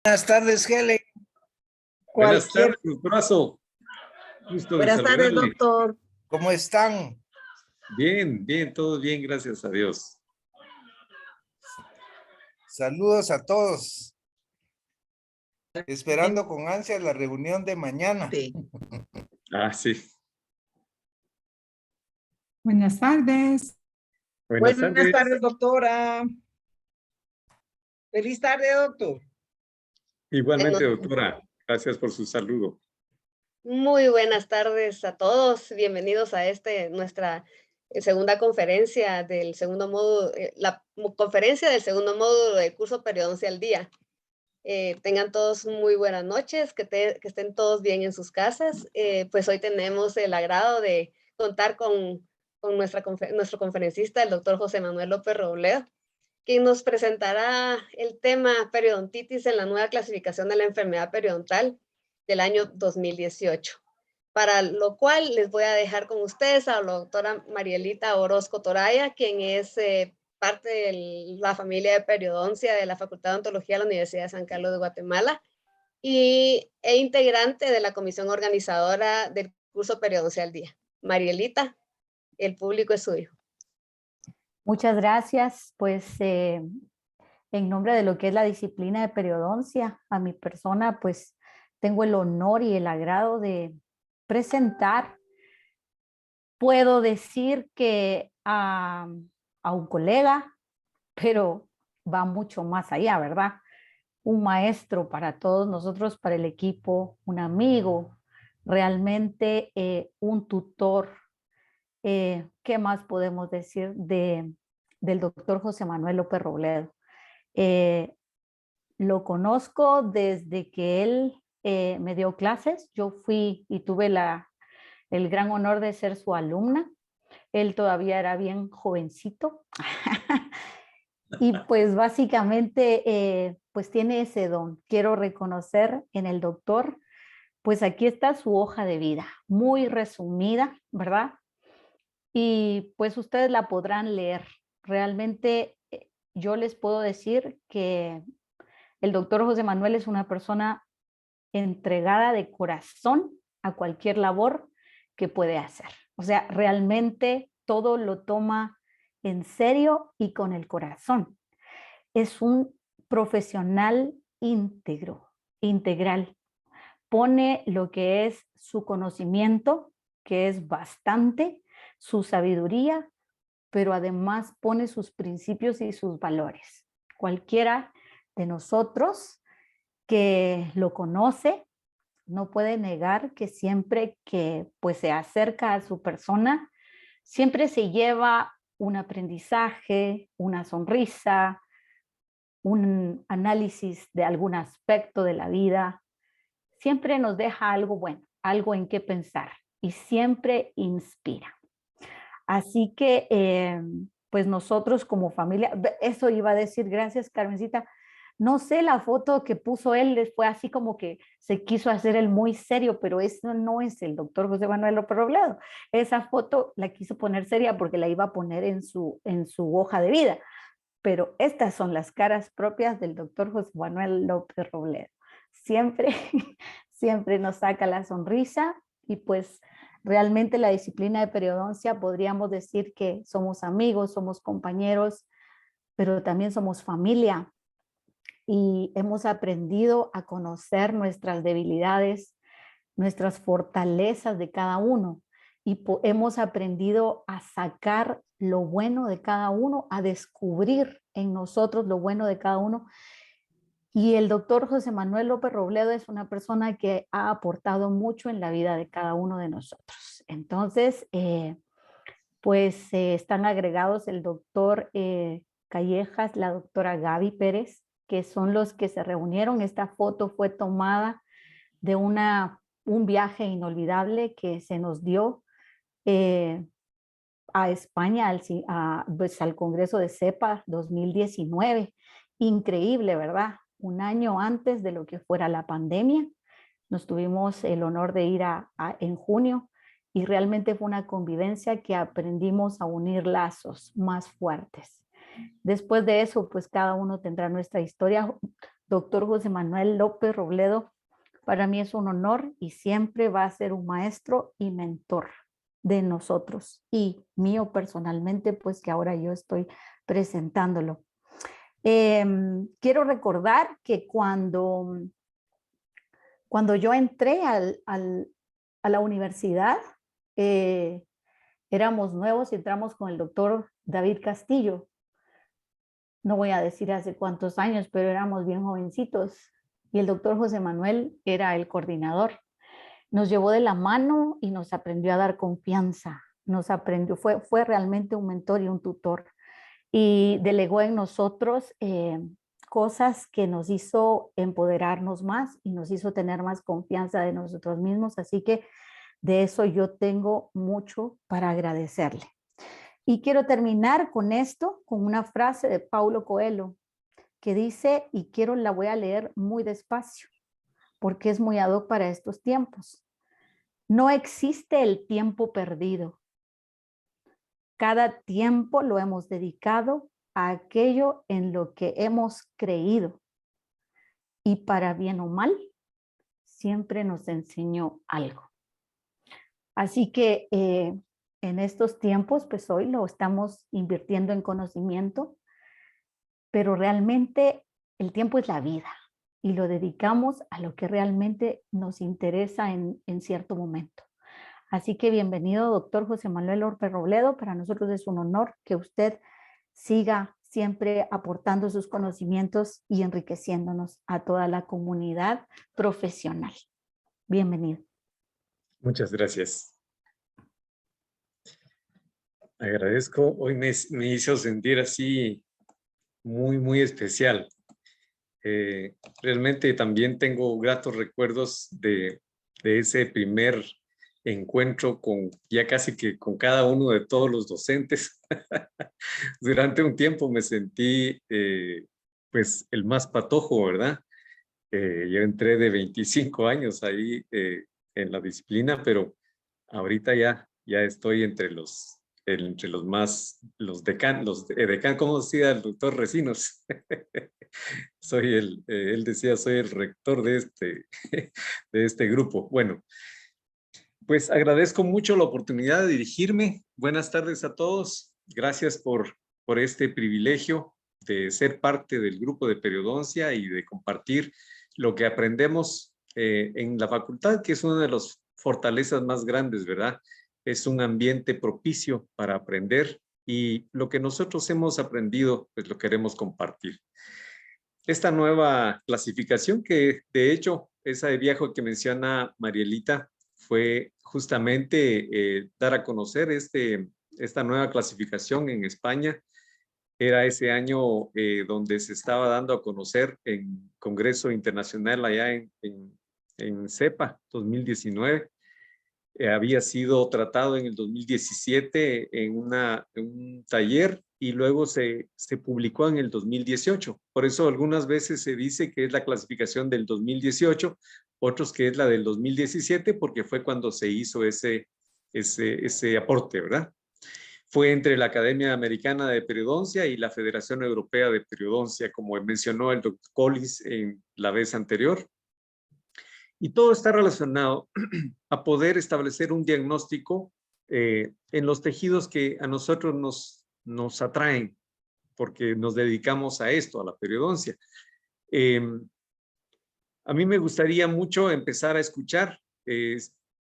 Buenas tardes, Helen. Buenas tardes, doctorazo. Gusto de Buenas tardes, saludarle. doctor. ¿Cómo están? Bien, bien, todo bien, gracias a Dios. Saludos a todos. Esperando con ansias la reunión de mañana. Sí. Ah, sí. Buenas tardes. Buenas Buenas tardes. tardes, doctora. Feliz tarde, doctor. Igualmente, doctora. Gracias por su saludo. Muy buenas tardes a todos. Bienvenidos a nuestra segunda conferencia del segundo módulo, la conferencia del segundo módulo del curso Periodoncia al Día. Tengan todos muy buenas noches, que estén todos bien en sus casas. Pues hoy tenemos el agrado de contar con nuestro conferencista, el doctor José Manuel López Robledo, quien nos presentará el tema periodontitis en la nueva clasificación de la enfermedad periodontal del año 2018. Para lo cual les voy a dejar con ustedes a la doctora Marielita Orozco Toraya, quien es parte de la familia de periodoncia de la Facultad de Odontología de la Universidad de San Carlos de Guatemala e integrante de la comisión organizadora del curso Periodoncia al Día. Marielita, el público es suyo. Muchas gracias, pues en nombre de lo que es la disciplina de periodoncia, a mi persona, pues tengo el honor y el agrado de presentar. Puedo decir que a un colega, pero va mucho más allá, ¿verdad? Un maestro para todos nosotros, para el equipo, un amigo, realmente un tutor. ¿Qué más podemos decir del doctor José Manuel López Robledo? Lo conozco desde que él me dio clases. Yo fui y tuve el gran honor de ser su alumna. Él todavía era bien jovencito. Y pues básicamente pues tiene ese don. Quiero reconocer en el doctor, pues aquí está su hoja de vida, muy resumida, ¿verdad? Y pues ustedes la podrán leer. Realmente yo les puedo decir que el doctor José Manuel es una persona entregada de corazón a cualquier labor que puede hacer. O sea, realmente todo lo toma en serio y con el corazón. Es un profesional íntegro, integral. Pone lo que es su conocimiento, que es bastante, su sabiduría, pero además pone sus principios y sus valores. Cualquiera de nosotros que lo conoce no puede negar que siempre que pues se acerca a su persona, siempre se lleva un aprendizaje, una sonrisa, un análisis de algún aspecto de la vida. Siempre nos deja algo bueno, algo en qué pensar y siempre inspira. Así que, pues nosotros como familia, eso iba a decir, gracias Carmencita, no sé, la foto que puso él fue así como que se quiso hacer el muy serio, pero eso no es el doctor José Manuel López Robledo. Esa foto la quiso poner seria porque la iba a poner en su hoja de vida, pero estas son las caras propias del doctor José Manuel López Robledo. Siempre, siempre nos saca la sonrisa y pues realmente la disciplina de periodoncia podríamos decir que somos amigos, somos compañeros, pero también somos familia y hemos aprendido a conocer nuestras debilidades, nuestras fortalezas de cada uno y hemos aprendido a sacar lo bueno de cada uno, a descubrir en nosotros lo bueno de cada uno. Y el doctor José Manuel López Robledo es una persona que ha aportado mucho en la vida de cada uno de nosotros. Entonces, pues están agregados el doctor Callejas, la doctora Gaby Pérez, que son los que se reunieron. Esta foto fue tomada de un viaje inolvidable que se nos dio a España, pues, al Congreso de CEPA 2019. Increíble, ¿verdad? Un año antes de lo que fuera la pandemia. Nos tuvimos el honor de ir en junio y realmente fue una convivencia que aprendimos a unir lazos más fuertes. Después de eso, pues cada uno tendrá nuestra historia. doctor José Manuel López Robledo, para mí es un honor y siempre va a ser un maestro y mentor de nosotros y mío personalmente, pues que ahora yo estoy presentándolo. Quiero recordar que cuando yo entré a la universidad, éramos nuevos y entramos con el doctor David Castillo. No voy a decir hace cuántos años, pero éramos bien jovencitos. Y el doctor José Manuel era el coordinador. Nos llevó de la mano y nos aprendió a dar confianza. Fue realmente un mentor y un tutor. Y delegó en nosotros cosas que nos hizo empoderarnos más y nos hizo tener más confianza de nosotros mismos. Así que de eso yo tengo mucho para agradecerle. Y quiero terminar con esto, con una frase de Paulo Coelho que dice, y la voy a leer muy despacio, porque es muy ad hoc para estos tiempos. No existe el tiempo perdido. Cada tiempo lo hemos dedicado a aquello en lo que hemos creído. Y para bien o mal, siempre nos enseñó algo. Así que en estos tiempos, pues hoy lo estamos invirtiendo en conocimiento, pero realmente el tiempo es la vida y lo dedicamos a lo que realmente nos interesa en cierto momento. Así que bienvenido, doctor José Manuel López Robledo. Para nosotros es un honor que usted siga siempre aportando sus conocimientos y enriqueciéndonos a toda la comunidad profesional. Bienvenido. Muchas gracias. Agradezco. Hoy me hizo sentir así muy, muy especial. Realmente también tengo gratos recuerdos de ese primer encuentro con ya casi que con cada uno de todos los docentes. Durante un tiempo me sentí pues el más patojo, ¿verdad? Yo entré de 25 años ahí en la disciplina, pero ahorita ya estoy entre los decanos, como decía el doctor Recinos. Él decía, soy el rector de este grupo. Bueno, pues agradezco mucho la oportunidad de dirigirme. Buenas tardes a todos. Gracias por este privilegio de ser parte del grupo de periodoncia y de compartir lo que aprendemos en la facultad, que es una de las fortalezas más grandes, ¿verdad? Es un ambiente propicio para aprender y lo que nosotros hemos aprendido, pues lo queremos compartir. Esta nueva clasificación que de hecho, esa de viaje que menciona Marielita, fue justamente dar a conocer esta nueva clasificación en España. Era ese año donde se estaba dando a conocer en Congreso Internacional allá en CEPA 2019. Había sido tratado en el 2017 en un taller y luego se publicó en el 2018. Por eso algunas veces se dice que es la clasificación del 2018, otros que es la del 2017, porque fue cuando se hizo ese aporte, ¿verdad? Fue entre la Academia Americana de Periodoncia y la Federación Europea de Periodoncia, como mencionó el doctor Collins en la vez anterior. Y todo está relacionado a poder establecer un diagnóstico en los tejidos que a nosotros nos atraen, porque nos dedicamos a esto, a la periodoncia. A mí me gustaría mucho empezar a escuchar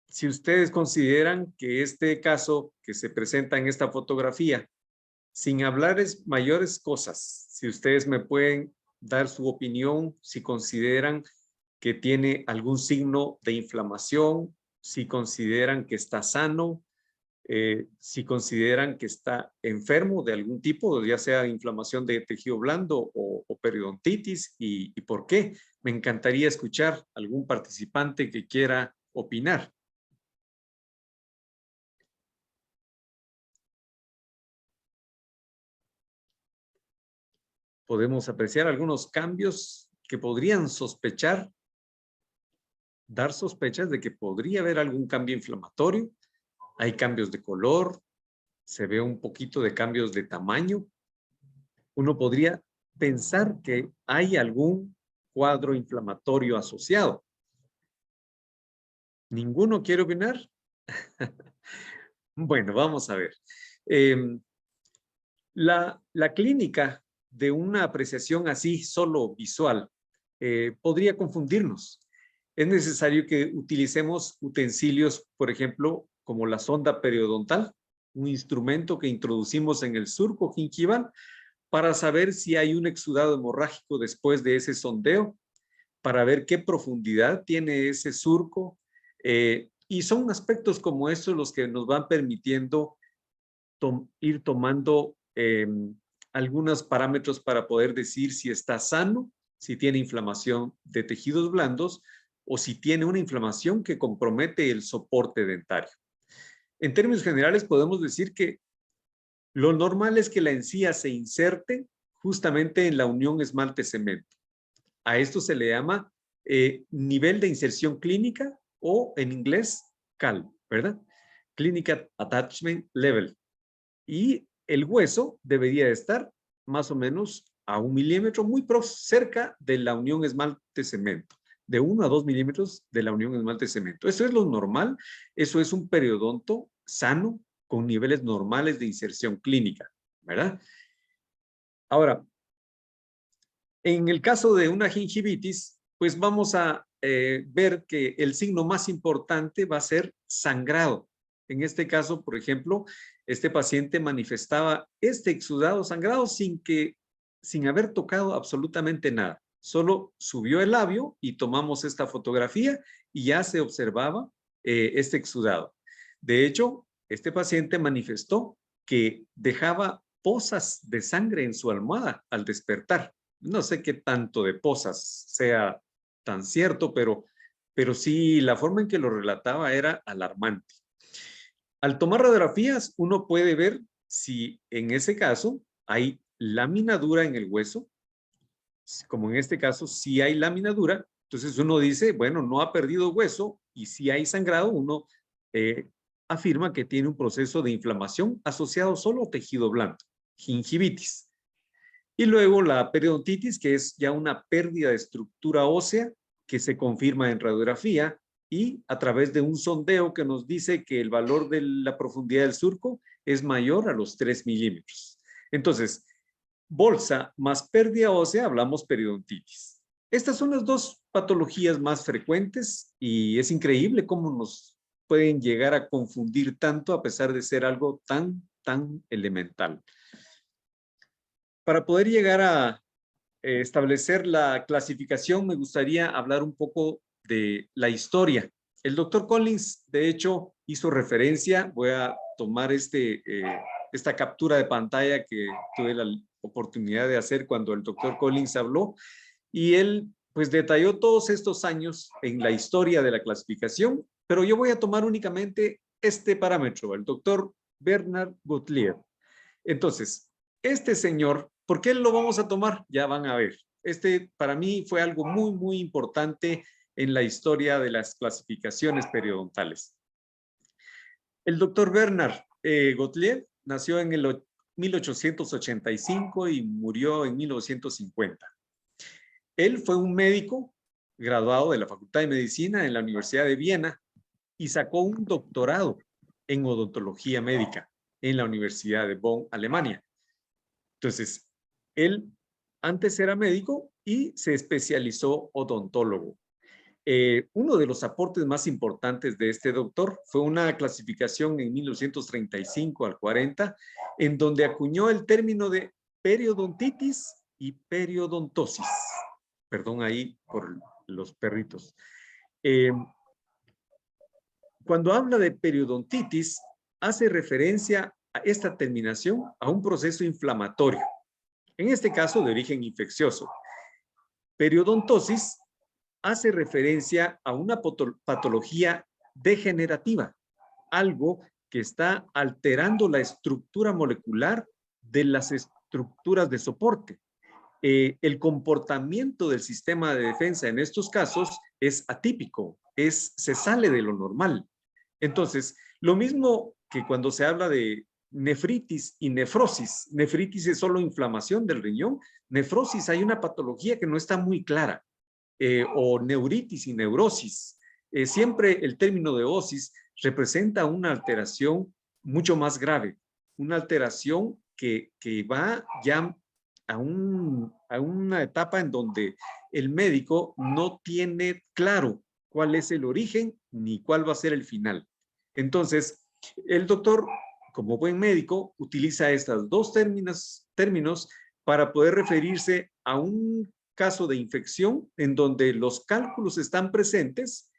si ustedes consideran que este caso que se presenta en esta fotografía, sin hablarles mayores cosas, si ustedes me pueden dar su opinión, si consideran que tiene algún signo de inflamación, si consideran que está sano, si consideran que está enfermo de algún tipo, ya sea inflamación de tejido blando o periodontitis, y por qué. Me encantaría escuchar algún participante que quiera opinar. Podemos apreciar algunos cambios que podrían dar sospechas de que podría haber algún cambio inflamatorio. Hay cambios de color, se ve un poquito de cambios de tamaño. Uno podría pensar que hay algún cuadro inflamatorio asociado. ¿Ninguno quiere opinar? Bueno, vamos a ver. La clínica de una apreciación así, solo visual, podría confundirnos. Es necesario que utilicemos utensilios, por ejemplo, como la sonda periodontal, un instrumento que introducimos en el surco gingival para saber si hay un exudado hemorrágico después de ese sondeo, para ver qué profundidad tiene ese surco. Y son aspectos como estos los que nos van permitiendo ir tomando algunos parámetros para poder decir si está sano, si tiene inflamación de tejidos blandos o si tiene una inflamación que compromete el soporte dentario. En términos generales podemos decir que lo normal es que la encía se inserte justamente en la unión esmalte-cemento. A esto se le llama nivel de inserción clínica o en inglés CAL, ¿verdad? Clinical Attachment Level. Y el hueso debería estar más o menos a 1 milímetro, muy cerca de la unión esmalte-cemento, de 1 a 2 milímetros de la unión esmalte-cemento. Eso es lo normal, eso es un periodonto sano con niveles normales de inserción clínica, ¿verdad? Ahora, en el caso de una gingivitis, pues vamos a ver que el signo más importante va a ser sangrado. En este caso, por ejemplo, este paciente manifestaba este exudado sangrado sin haber tocado absolutamente nada. Solo subió el labio y tomamos esta fotografía y ya se observaba este exudado. De hecho, este paciente manifestó que dejaba pozas de sangre en su almohada al despertar. No sé qué tanto de pozas sea tan cierto, pero sí la forma en que lo relataba era alarmante. Al tomar radiografías, uno puede ver si en ese caso hay laminadura en el hueso. Como en este caso, si hay laminadura, entonces uno dice, bueno, no ha perdido hueso, y si hay sangrado, uno afirma que tiene un proceso de inflamación asociado solo a tejido blando, gingivitis. Y luego la periodontitis, que es ya una pérdida de estructura ósea que se confirma en radiografía y a través de un sondeo que nos dice que el valor de la profundidad del surco es mayor a los 3 milímetros. Entonces, bolsa más pérdida ósea, hablamos periodontitis. Estas son las dos patologías más frecuentes y es increíble cómo nos pueden llegar a confundir tanto a pesar de ser algo tan elemental. Para poder llegar a establecer la clasificación, me gustaría hablar un poco de la historia. El doctor Collins, de hecho, hizo referencia, voy a tomar esta captura de pantalla que tuve la oportunidad de hacer cuando el doctor Collins habló, y él pues detalló todos estos años en la historia de la clasificación, pero yo voy a tomar únicamente este parámetro, el doctor Bernard Gottlieb. Entonces, este señor, ¿por qué lo vamos a tomar? Ya van a ver. Para mí fue algo muy importante en la historia de las clasificaciones periodontales. El doctor Bernard Gottlieb nació en el 1885 y murió en 1950. Él fue un médico graduado de la Facultad de Medicina en la Universidad de Viena y sacó un doctorado en odontología médica en la Universidad de Bonn, Alemania. Entonces, él antes era médico y se especializó odontólogo. Uno de los aportes más importantes de este doctor fue una clasificación en 1935 al 40, en donde acuñó el término de periodontitis y periodontosis. Perdón ahí por los perritos. Cuando habla de periodontitis, hace referencia a esta terminación a un proceso inflamatorio, en este caso de origen infeccioso. Periodontosis hace referencia a una patología degenerativa, algo que está alterando la estructura molecular de las estructuras de soporte. El comportamiento del sistema de defensa en estos casos es atípico, se sale de lo normal. Entonces, lo mismo que cuando se habla de nefritis y nefrosis. Nefritis es solo inflamación del riñón. Nefrosis, hay una patología que no está muy clara. o neuritis y neurosis. Siempre el término de osis representa una alteración mucho más grave, una alteración que va ya a una etapa en donde el médico no tiene claro cuál es el origen ni cuál va a ser el final. Entonces, el doctor, como buen médico, utiliza estos dos términos para poder referirse a un caso de infección en donde los cálculos están presentes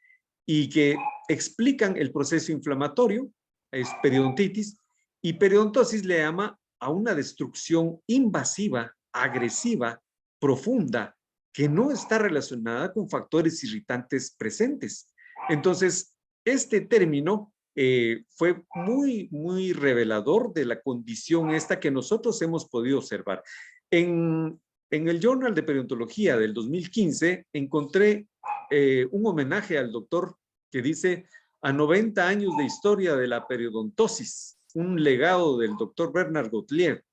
y que explican el proceso inflamatorio, es periodontitis, y periodontosis le llama a una destrucción invasiva, agresiva, profunda, que no está relacionada con factores irritantes presentes. Entonces, este término fue muy revelador de la condición esta que nosotros hemos podido observar. En el Journal de Periodontología del 2015 encontré un homenaje al doctor que dice a 90 años de historia de la periodontosis, un legado del doctor Bernard Gottlieb,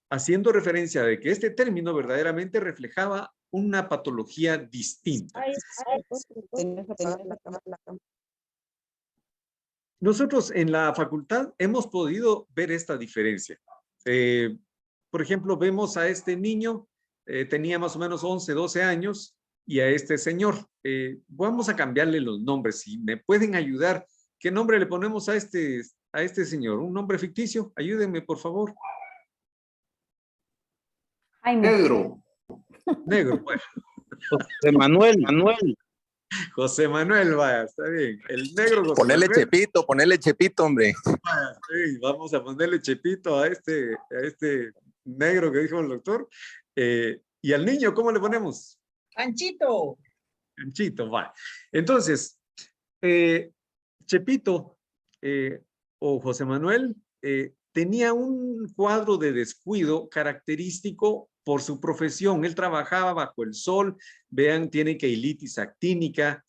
haciendo referencia de que este término verdaderamente reflejaba una patología distinta. Nosotros en la facultad hemos podido ver esta diferencia. Por ejemplo, vemos a este niño, tenía más o menos 11, 12 años, y a este señor. Vamos a cambiarle los nombres. Si me pueden ayudar, ¿qué nombre le ponemos a este señor? ¿Un nombre ficticio? Ayúdenme, por favor. Jaime. Negro. Negro, bueno. José Manuel. José Manuel, vaya, está bien. El negro José Ponerle Manuel. Chepito, ponerle Chepito, hombre. Vaya, sí, vamos a ponerle Chepito a este negro que dijo el doctor. Y al niño, ¿cómo le ponemos? Panchito. Panchito, va. Entonces, Chepito o José Manuel tenía un cuadro de descuido característico por su profesión. Él trabajaba bajo el sol, vean, tiene queilitis actínica,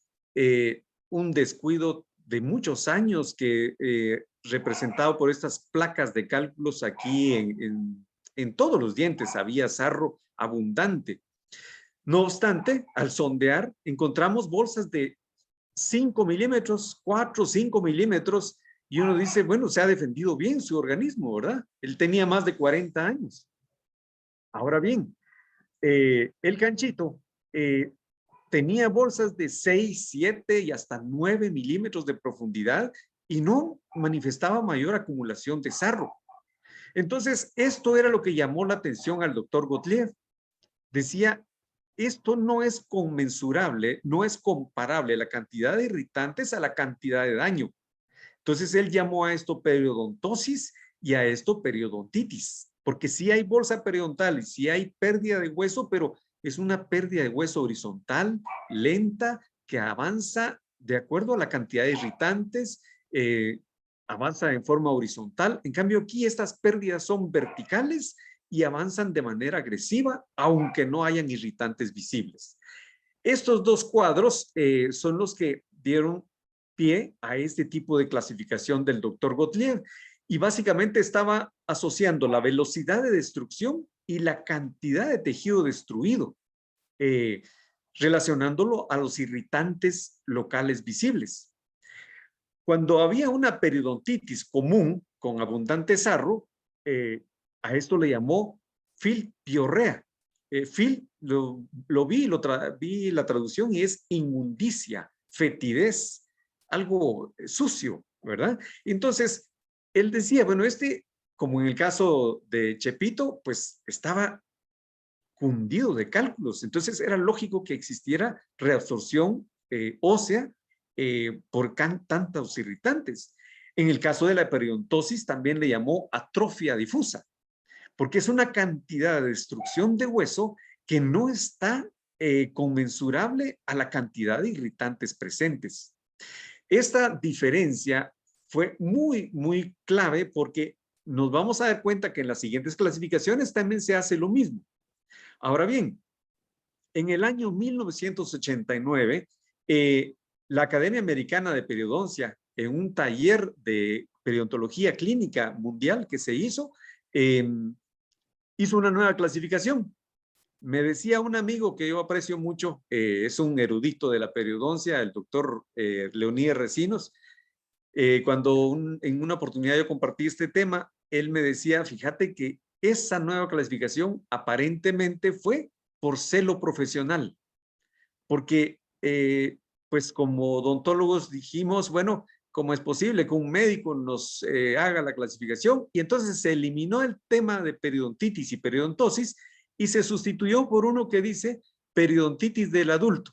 un descuido de muchos años que representado por estas placas de cálculos aquí en todos los dientes había sarro abundante. No obstante, al sondear, encontramos bolsas de 5 milímetros, 4, 5 milímetros, y uno dice, bueno, se ha defendido bien su organismo, ¿verdad? Él tenía más de 40 años. Ahora bien, el canchito tenía bolsas de 6, 7 y hasta 9 milímetros de profundidad y no manifestaba mayor acumulación de sarro. Entonces, esto era lo que llamó la atención al doctor Gottlieb. Decía, esto no es conmensurable, no es comparable la cantidad de irritantes a la cantidad de daño. Entonces él llamó a esto periodontosis y a esto periodontitis, porque sí hay bolsa periodontal y sí hay pérdida de hueso, pero es una pérdida de hueso horizontal, lenta, que avanza de acuerdo a la cantidad de irritantes, avanza en forma horizontal. En cambio aquí estas pérdidas son verticales y avanzan de manera agresiva, aunque no hayan irritantes visibles. Estos dos cuadros son los que dieron pie a este tipo de clasificación del doctor Gottlieb, y básicamente estaba asociando la velocidad de destrucción y la cantidad de tejido destruido, relacionándolo a los irritantes locales visibles. Cuando había una periodontitis común con abundante sarro, a esto le llamó filpiorrea. Fil, vi la traducción y es inmundicia, fetidez, algo sucio, ¿verdad? Entonces, él decía, bueno, como en el caso de Chepito, pues estaba cundido de cálculos. Entonces, era lógico que existiera reabsorción ósea por tantos irritantes. En el caso de la periodontosis, también le llamó atrofia difusa, porque es una cantidad de destrucción de hueso que no está conmensurable a la cantidad de irritantes presentes. Esta diferencia fue muy clave porque nos vamos a dar cuenta que en las siguientes clasificaciones también se hace lo mismo. Ahora bien, en el año 1989, la Academia Americana de Periodoncia, en un taller de periodontología clínica mundial que se hizo una nueva clasificación. Me decía un amigo que yo aprecio mucho, es un erudito de la periodoncia, el doctor Leonidas Recinos. Cuando en una oportunidad yo compartí este tema, él me decía, fíjate que esa nueva clasificación aparentemente fue por celo profesional, porque pues como odontólogos dijimos, bueno, ¿cómo es posible que un médico nos haga la clasificación? Y entonces se eliminó el tema de periodontitis y periodontosis y se sustituyó por uno que dice periodontitis del adulto,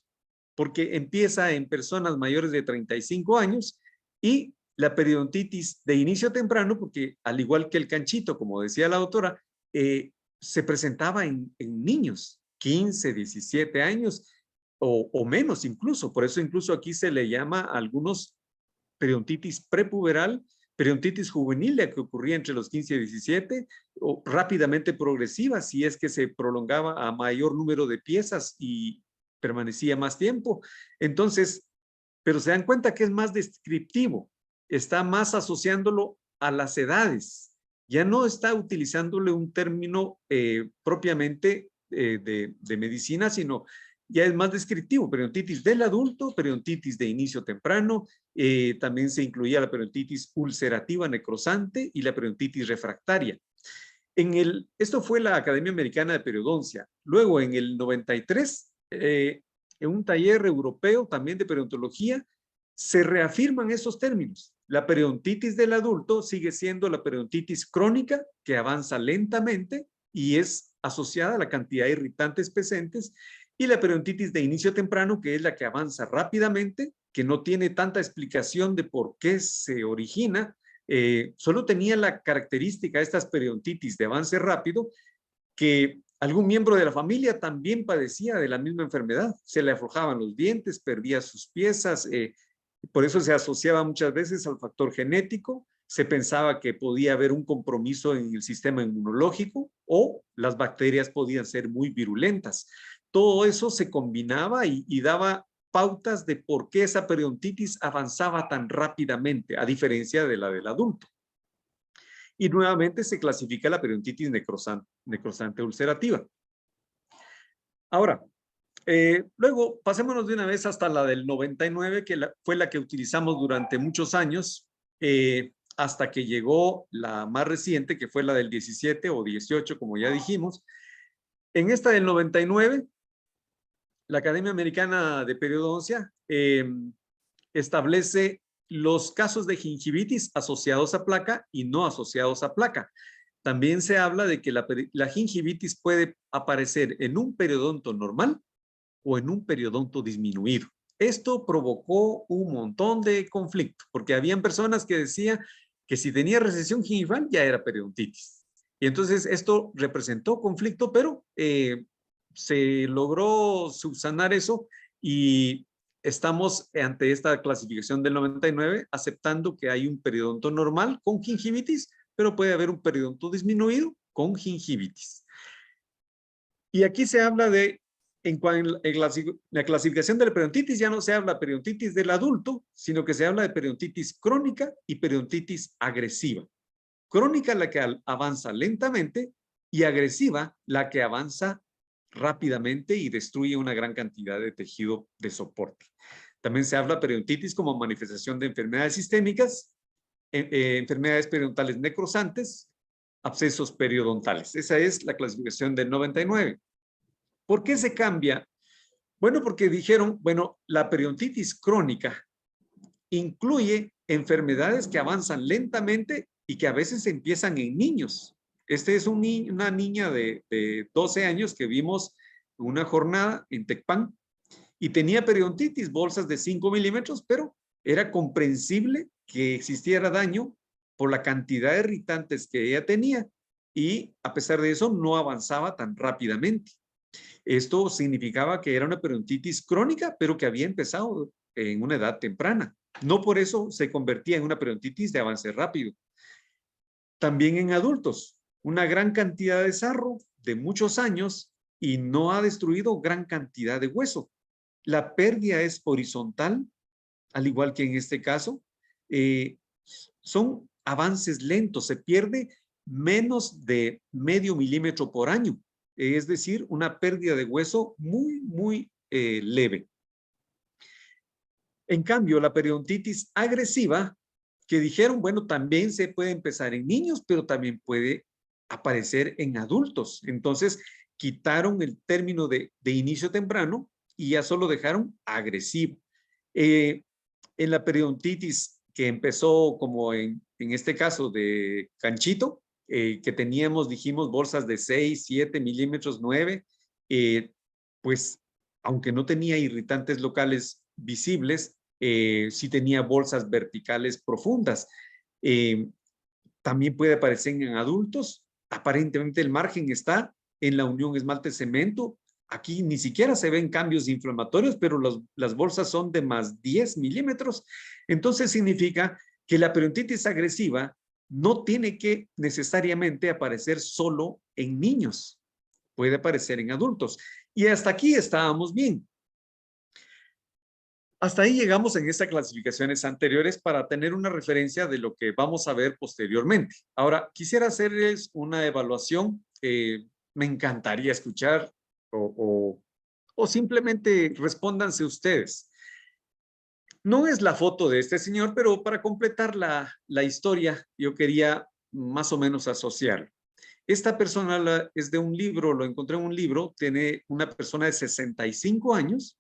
porque empieza en personas mayores de 35 años y la periodontitis de inicio temprano, porque al igual que el canchito, como decía la doctora, se presentaba en niños, 15, 17 años o menos incluso. Por eso incluso aquí se le llama a algunos periodontitis prepuberal, periodontitis juvenil, la que ocurría entre los 15 y 17, o rápidamente progresiva, si es que se prolongaba a mayor número de piezas y permanecía más tiempo. Entonces, pero se dan cuenta que es más descriptivo, está más asociándolo a las edades, ya no está utilizándole un término propiamente de medicina, sino ya es más descriptivo, periodontitis del adulto, periodontitis de inicio temprano, también se incluía la periodontitis ulcerativa necrosante y la periodontitis refractaria. Esto fue la Academia Americana de Periodoncia. Luego, en el 93, en un taller europeo también de periodontología, se reafirman esos términos. La periodontitis del adulto sigue siendo la periodontitis crónica, que avanza lentamente y es asociada a la cantidad de irritantes presentes, y la periodontitis de inicio temprano, que es la que avanza rápidamente, que no tiene tanta explicación de por qué se origina, solo tenía la característica de estas periodontitis de avance rápido, que algún miembro de la familia también padecía de la misma enfermedad, se le aflojaban los dientes, perdía sus piezas, por eso se asociaba muchas veces al factor genético, se pensaba que podía haber un compromiso en el sistema inmunológico o las bacterias podían ser muy virulentas. Todo eso se combinaba y daba pautas de por qué esa periodontitis avanzaba tan rápidamente, a diferencia de la del adulto. Y nuevamente se clasifica la periodontitis necrosante ulcerativa. Ahora, luego pasémonos de una vez hasta la del 99, que fue la que utilizamos durante muchos años, hasta que llegó la más reciente, que fue la del 17 o 18, como ya dijimos. En esta del 99, la Academia Americana de Periodoncia establece los casos de gingivitis asociados a placa y no asociados a placa. También se habla de que la gingivitis puede aparecer en un periodonto normal o en un periodonto disminuido. Esto provocó un montón de conflicto, porque habían personas que decían que si tenía recesión gingival ya era periodontitis. Y entonces esto representó conflicto, pero se logró subsanar eso y estamos ante esta clasificación del 99 aceptando que hay un periodonto normal con gingivitis, pero puede haber un periodonto disminuido con gingivitis. Y aquí se habla de, en la clasificación de la periodontitis ya no se habla de periodontitis del adulto, sino que se habla de periodontitis crónica y periodontitis agresiva. Crónica la que avanza lentamente y agresiva la que avanza rápidamente y destruye una gran cantidad de tejido de soporte. También se habla de periodontitis como manifestación de enfermedades sistémicas, enfermedades periodontales necrosantes, abscesos periodontales. Esa es la clasificación del 99. ¿Por qué se cambia? Bueno, porque dijeron, bueno, la periodontitis crónica incluye enfermedades que avanzan lentamente y que a veces empiezan en niños. Este es una niña de 12 años que vimos en una jornada en Tecpan y tenía periodontitis, bolsas de 5 milímetros, pero era comprensible que existiera daño por la cantidad de irritantes que ella tenía y a pesar de eso no avanzaba tan rápidamente. Esto significaba que era una periodontitis crónica, pero que había empezado en una edad temprana. No por eso se convertía en una periodontitis de avance rápido. También en adultos, una gran cantidad de sarro de muchos años y no ha destruido gran cantidad de hueso. La pérdida es horizontal, al igual que en este caso. Son avances lentos, se pierde menos de medio milímetro por año. es decir, una pérdida de hueso muy leve. En cambio, la periodontitis agresiva, que dijeron, bueno, también se puede empezar en niños, pero también puede aparecer en adultos. Entonces, quitaron el término de inicio temprano y ya solo dejaron agresivo. En la periodontitis que empezó como en este caso de Canchito, que teníamos, dijimos, bolsas de 6, 7 milímetros, 9, pues aunque no tenía irritantes locales visibles, sí tenía bolsas verticales profundas. También puede aparecer en adultos. Aparentemente el margen está en la unión esmalte-cemento. Aquí ni siquiera se ven cambios inflamatorios, pero las bolsas son de más 10 milímetros. Entonces significa que la periodontitis agresiva no tiene que necesariamente aparecer solo en niños. Puede aparecer en adultos. Y hasta aquí estábamos bien. Hasta ahí llegamos en estas clasificaciones anteriores para tener una referencia de lo que vamos a ver posteriormente. Ahora, quisiera hacerles una evaluación. Me encantaría escuchar o simplemente respóndanse ustedes. No es la foto de este señor, pero para completar la historia, yo quería más o menos asociar. Esta persona es de un libro, lo encontré en un libro, tiene una persona de 65 años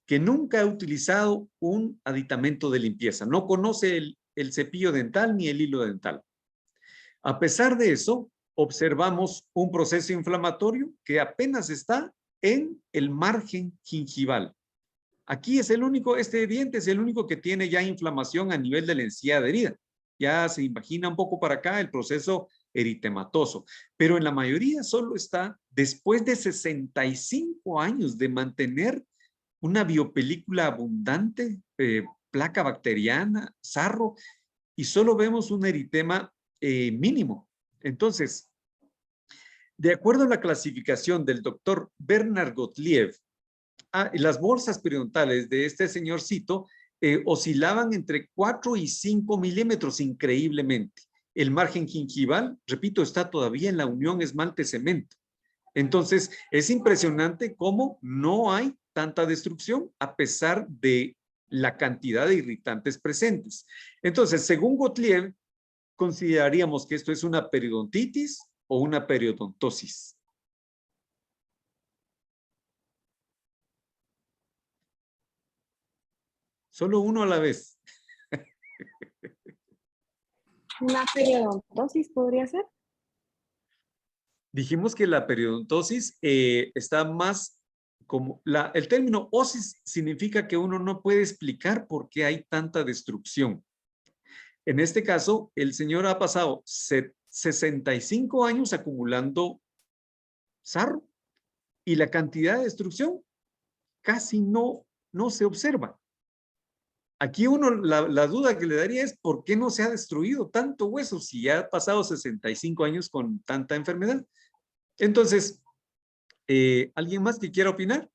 que nunca ha utilizado un aditamento de limpieza, no conoce el cepillo dental ni el hilo dental. A pesar de eso, observamos un proceso inflamatorio que apenas está en el margen gingival. Aquí es el único, este diente es el único que tiene ya inflamación a nivel de la encía adherida. Ya se imagina un poco para acá el proceso eritematoso, pero en la mayoría solo está después de 65 años de mantener una biopelícula abundante, placa bacteriana, sarro, y solo vemos un eritema mínimo. Entonces, de acuerdo a la clasificación del doctor Bernard Gottlieb, las bolsas periodontales de este señorcito oscilaban entre 4 y 5 milímetros increíblemente. El margen gingival, repito, está todavía en la unión esmalte-cemento. Entonces, es impresionante cómo no hay tanta destrucción a pesar de la cantidad de irritantes presentes. Entonces, según Gottlieb, consideraríamos que esto es una periodontitis o una periodontosis. Solo uno a la vez. ¿Una periodontosis podría ser? Dijimos que la periodontosis está más como el término osis significa que uno no puede explicar por qué hay tanta destrucción. En este caso, el señor ha pasado 65 años acumulando sarro y la cantidad de destrucción casi no se observa. Aquí uno, la duda que le daría es ¿por qué no se ha destruido tanto hueso si ya ha pasado 65 años con tanta enfermedad? Entonces, ¿alguien más que quiera opinar?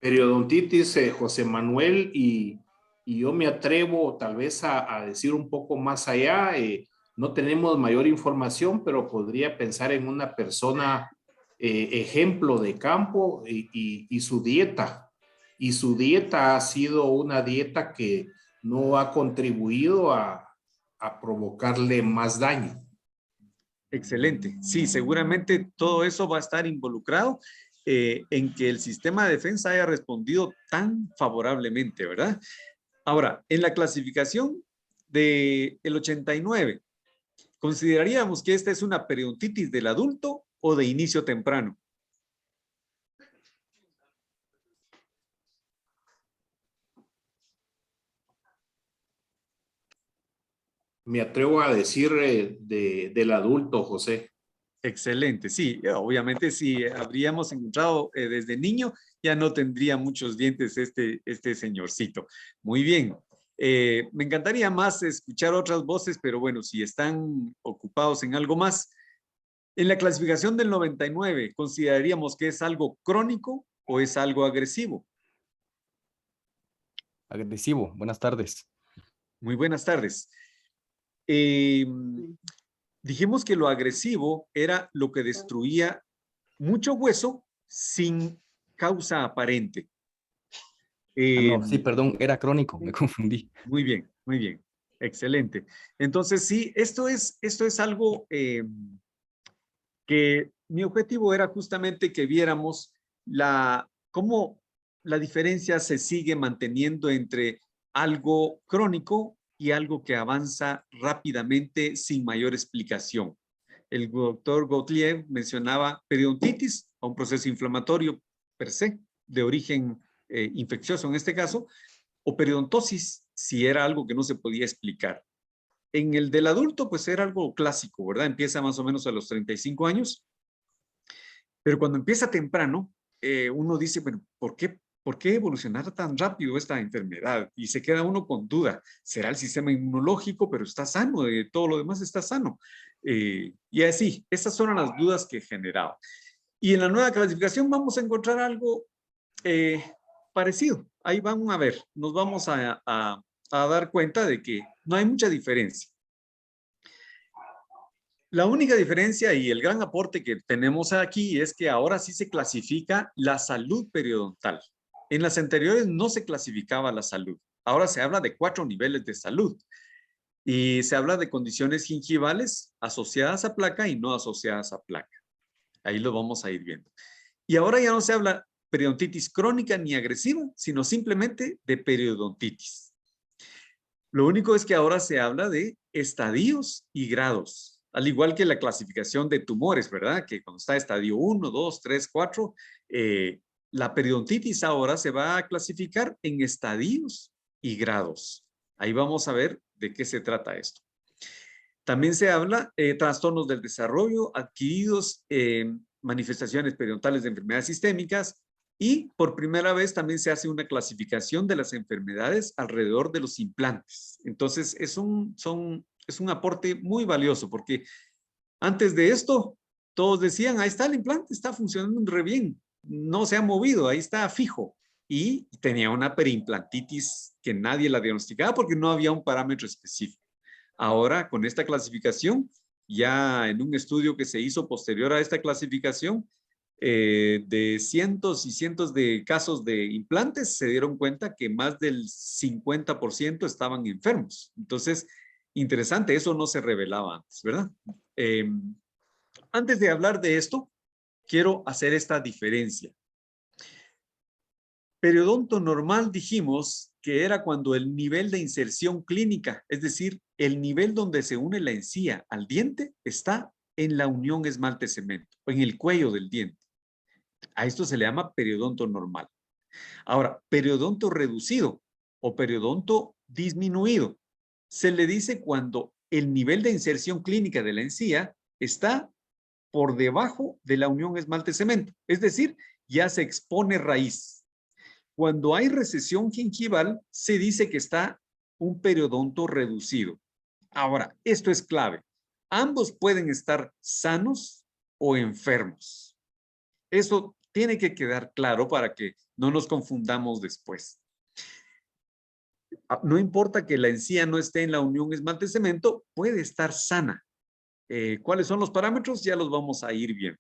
Periodontitis, José Manuel, y yo me atrevo tal vez a decir un poco más allá. No tenemos mayor información, pero podría pensar en una persona ejemplo de campo y su dieta. Y su dieta ha sido una dieta que no ha contribuido a provocarle más daño. Excelente. Sí, seguramente todo eso va a estar involucrado en que el sistema de defensa haya respondido tan favorablemente, ¿verdad? Ahora, en la clasificación del 89, ¿consideraríamos que esta es una periodontitis del adulto o de inicio temprano? Me atrevo a decir del adulto, José. Excelente, sí, obviamente si habríamos encontrado desde niño, ya no tendría muchos dientes este señorcito. Muy bien, me encantaría más escuchar otras voces, pero bueno, si están ocupados en algo más. En la clasificación del 99, ¿consideraríamos que es algo crónico o es algo agresivo? Agresivo, buenas tardes. Muy buenas tardes. dijimos que lo agresivo era lo que destruía mucho hueso sin causa aparente. No, sí, perdón, era crónico, me confundí. Muy bien, excelente. Entonces sí, esto es algo que mi objetivo era justamente que viéramos cómo la diferencia se sigue manteniendo entre algo crónico y algo que avanza rápidamente sin mayor explicación. El doctor Gottlieb mencionaba periodontitis, un proceso inflamatorio per se, de origen infeccioso en este caso, o periodontosis, si era algo que no se podía explicar. En el del adulto, pues era algo clásico, ¿verdad? Empieza más o menos a los 35 años, pero cuando empieza temprano, uno dice, bueno, ¿por qué evolucionar tan rápido esta enfermedad? Y se queda uno con duda. ¿Será el sistema inmunológico? Pero está sano, todo lo demás está sano. Y así, esas son las dudas que generaba. Y en la nueva clasificación vamos a encontrar algo parecido. Ahí vamos a ver, nos vamos a dar cuenta de que no hay mucha diferencia. La única diferencia y el gran aporte que tenemos aquí es que ahora sí se clasifica la salud periodontal. En las anteriores no se clasificaba la salud. Ahora se habla de 4 niveles de salud. Y se habla de condiciones gingivales asociadas a placa y no asociadas a placa. Ahí lo vamos a ir viendo. Y ahora ya no se habla periodontitis crónica ni agresiva, sino simplemente de periodontitis. Lo único es que ahora se habla de estadios y grados, al igual que la clasificación de tumores, ¿verdad? Que cuando está estadio 1, 2, 3, 4, la periodontitis ahora se va a clasificar en estadios y grados. Ahí vamos a ver de qué se trata esto. También se habla de trastornos del desarrollo adquiridos, manifestaciones periodontales de enfermedades sistémicas, y por primera vez también se hace una clasificación de las enfermedades alrededor de los implantes. Entonces es un aporte muy valioso, porque antes de esto todos decían, ahí está el implante, está funcionando re bien, no se ha movido, ahí está fijo. Y tenía una periimplantitis que nadie la diagnosticaba porque no había un parámetro específico. Ahora, con esta clasificación, ya en un estudio que se hizo posterior a esta clasificación, de cientos y cientos de casos de implantes, se dieron cuenta que más del 50% estaban enfermos. Entonces, interesante, eso no se revelaba antes, ¿verdad? Antes de hablar de esto, quiero hacer esta diferencia. Periodonto normal dijimos que era cuando el nivel de inserción clínica, es decir, el nivel donde se une la encía al diente, está en la unión esmalte-cemento, o en el cuello del diente. A esto se le llama periodonto normal. Ahora, periodonto reducido o periodonto disminuido, se le dice cuando el nivel de inserción clínica de la encía está por debajo de la unión esmalte-cemento, es decir, ya se expone raíz. Cuando hay recesión gingival, se dice que está un periodonto reducido. Ahora, esto es clave. Ambos pueden estar sanos o enfermos. Eso tiene que quedar claro para que no nos confundamos después. No importa que la encía no esté en la unión esmalte-cemento, puede estar sana. ¿Cuáles son los parámetros? Ya los vamos a ir viendo.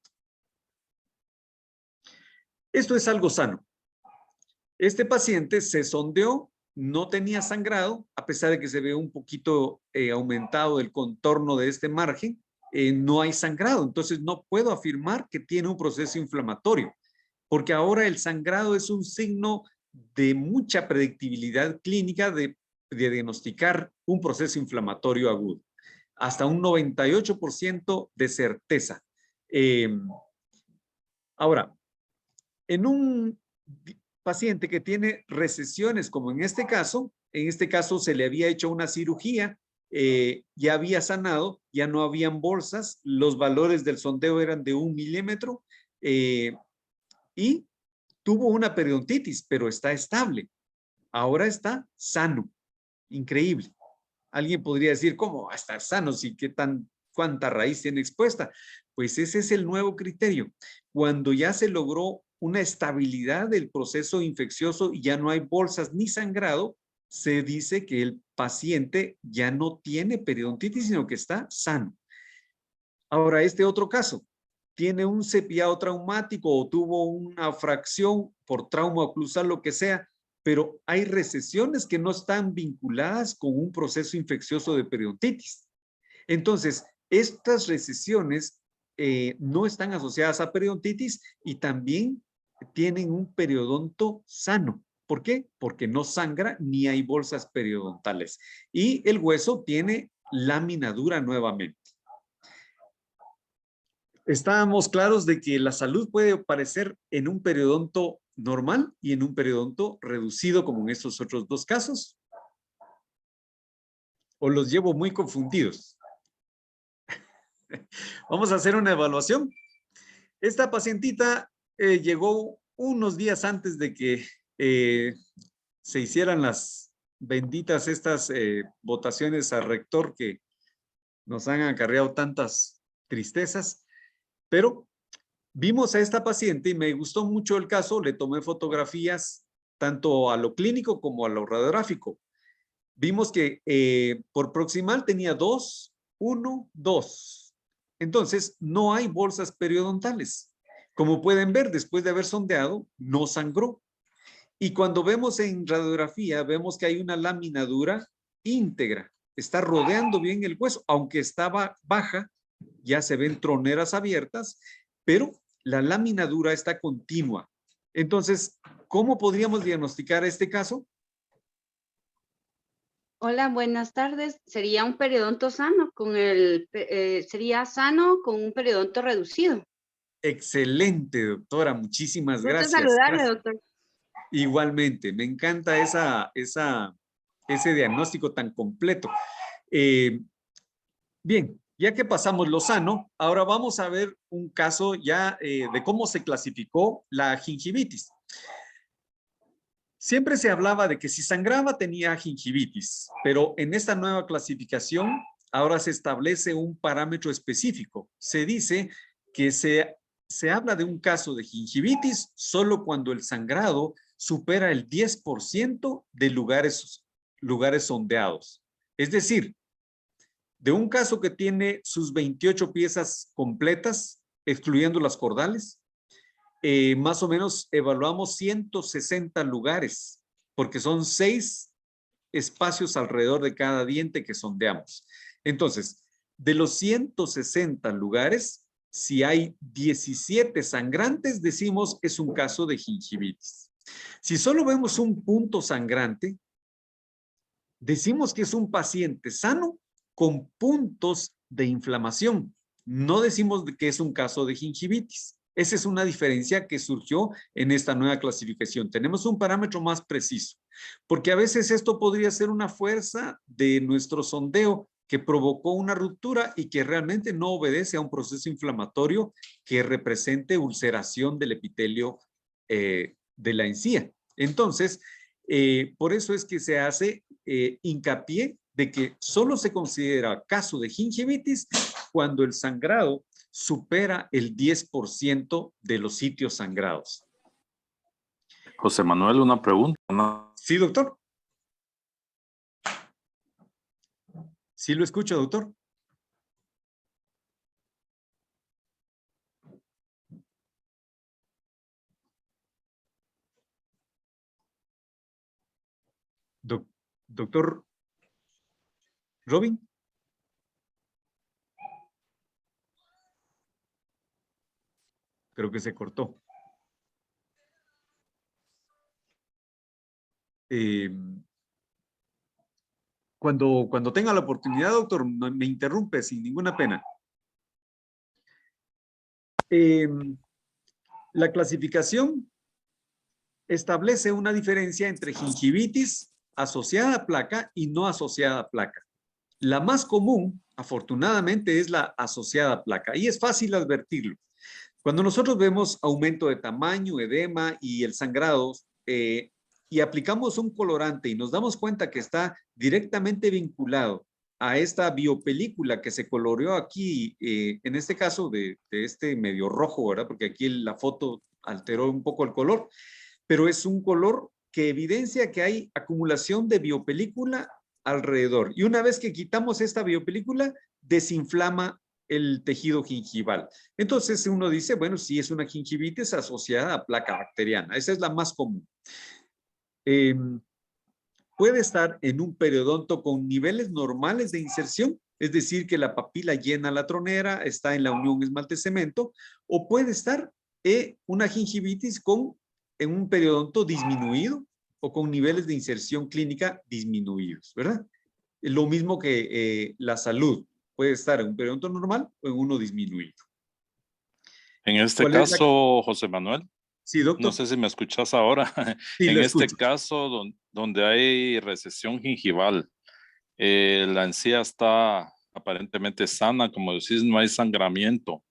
Esto es algo sano. Este paciente se sondeó, no tenía sangrado, a pesar de que se ve un poquito aumentado el contorno de este margen, no hay sangrado. Entonces no puedo afirmar que tiene un proceso inflamatorio, porque ahora el sangrado es un signo de mucha predictibilidad clínica de diagnosticar un proceso inflamatorio agudo. Hasta un 98% de certeza. Ahora, en un paciente que tiene recesiones, como en este caso se le había hecho una cirugía, ya había sanado, ya no habían bolsas, los valores del sondeo eran de 1 milímetro y tuvo una periodontitis, pero está estable. Ahora está sano. Increíble. Alguien podría decir, ¿cómo va a estar sano? Si ¿cuánta raíz tiene expuesta? Pues ese es el nuevo criterio. Cuando ya se logró una estabilidad del proceso infeccioso y ya no hay bolsas ni sangrado, se dice que el paciente ya no tiene periodontitis, sino que está sano. Ahora, este otro caso, tiene un cepiado traumático o tuvo una fracción por trauma oclusal, lo que sea, pero hay recesiones que no están vinculadas con un proceso infeccioso de periodontitis. Entonces, estas recesiones no están asociadas a periodontitis y también tienen un periodonto sano. ¿Por qué? Porque no sangra ni hay bolsas periodontales. Y el hueso tiene lámina dura nuevamente. Estábamos claros de que la salud puede aparecer en un periodonto normal y en un periodonto reducido, como en estos otros dos casos. ¿O los llevo muy confundidos? Vamos a hacer una evaluación. Esta pacientita llegó unos días antes de que se hicieran las benditas estas votaciones al rector que nos han acarreado tantas tristezas, pero vimos a esta paciente y me gustó mucho el caso, le tomé fotografías tanto a lo clínico como a lo radiográfico. Vimos que por proximal tenía 2, 1, 2. Entonces, no hay bolsas periodontales. Como pueden ver, después de haber sondeado, no sangró. Y cuando vemos en radiografía, vemos que hay una lámina dura íntegra. Está rodeando bien el hueso, aunque estaba baja, ya se ven troneras abiertas, pero la lámina dura está continua. Entonces, ¿cómo podríamos diagnosticar este caso? Hola, buenas tardes. Sería un periodonto sano sería sano con un periodonto reducido. Excelente, doctora. Muchísimas Gusto gracias. saludarle, Gracias. doctor. Igualmente, me encanta ese diagnóstico tan completo. Bien, ya que pasamos lo sano, ahora vamos a ver un caso ya de cómo se clasificó la gingivitis. Siempre se hablaba de que si sangraba tenía gingivitis, pero en esta nueva clasificación ahora se establece un parámetro específico. Se dice que se habla de un caso de gingivitis solo cuando el sangrado supera el 10% de lugares sondeados. Es decir, de un caso que tiene sus 28 piezas completas, excluyendo las cordales, más o menos evaluamos 160 lugares, porque son 6 espacios alrededor de cada diente que sondeamos. Entonces, de los 160 lugares, si hay 17 sangrantes, decimos es un caso de gingivitis. Si solo vemos un punto sangrante, decimos que es un paciente sano con puntos de inflamación. No decimos que es un caso de gingivitis. Esa es una diferencia que surgió en esta nueva clasificación. Tenemos un parámetro más preciso, porque a veces esto podría ser una fuerza de nuestro sondeo que provocó una ruptura y que realmente no obedece a un proceso inflamatorio que represente ulceración del epitelio de la encía. Entonces, por eso es que se hace hincapié de que solo se considera caso de gingivitis cuando el sangrado supera el 10% de los sitios sangrados. José Manuel, una pregunta. Sí, doctor. Sí, lo escucho, doctor. Doctor Robin. Creo que se cortó. Cuando tenga la oportunidad, doctor, me interrumpe sin ninguna pena. La clasificación establece una diferencia entre gingivitis asociada a placa y no asociada a placa. La más común, afortunadamente, es la asociada a placa y es fácil advertirlo. Cuando nosotros vemos aumento de tamaño, edema y el sangrado y aplicamos un colorante y nos damos cuenta que está directamente vinculado a esta biopelícula que se coloreó aquí, en este caso de este medio rojo, ¿verdad? Porque aquí la foto alteró un poco el color, pero es un color que evidencia que hay acumulación de biopelícula alrededor. Y una vez que quitamos esta biopelícula, desinflama el tejido gingival. Entonces uno dice, bueno, si es una gingivitis asociada a placa bacteriana. Esa es la más común. Puede estar en un periodonto con niveles normales de inserción, es decir, que la papila llena la tronera, está en la unión esmalte-cemento, o puede estar una gingivitis en un periodonto disminuido o con niveles de inserción clínica disminuidos, ¿verdad? Lo mismo que la salud, puede estar en un periodonto normal o en uno disminuido. En este caso, José Manuel. Sí, doctor. No sé si me escuchas ahora. Sí, en este escucho. caso, donde hay recesión gingival, la encía está aparentemente sana, como decís, no hay sangramiento,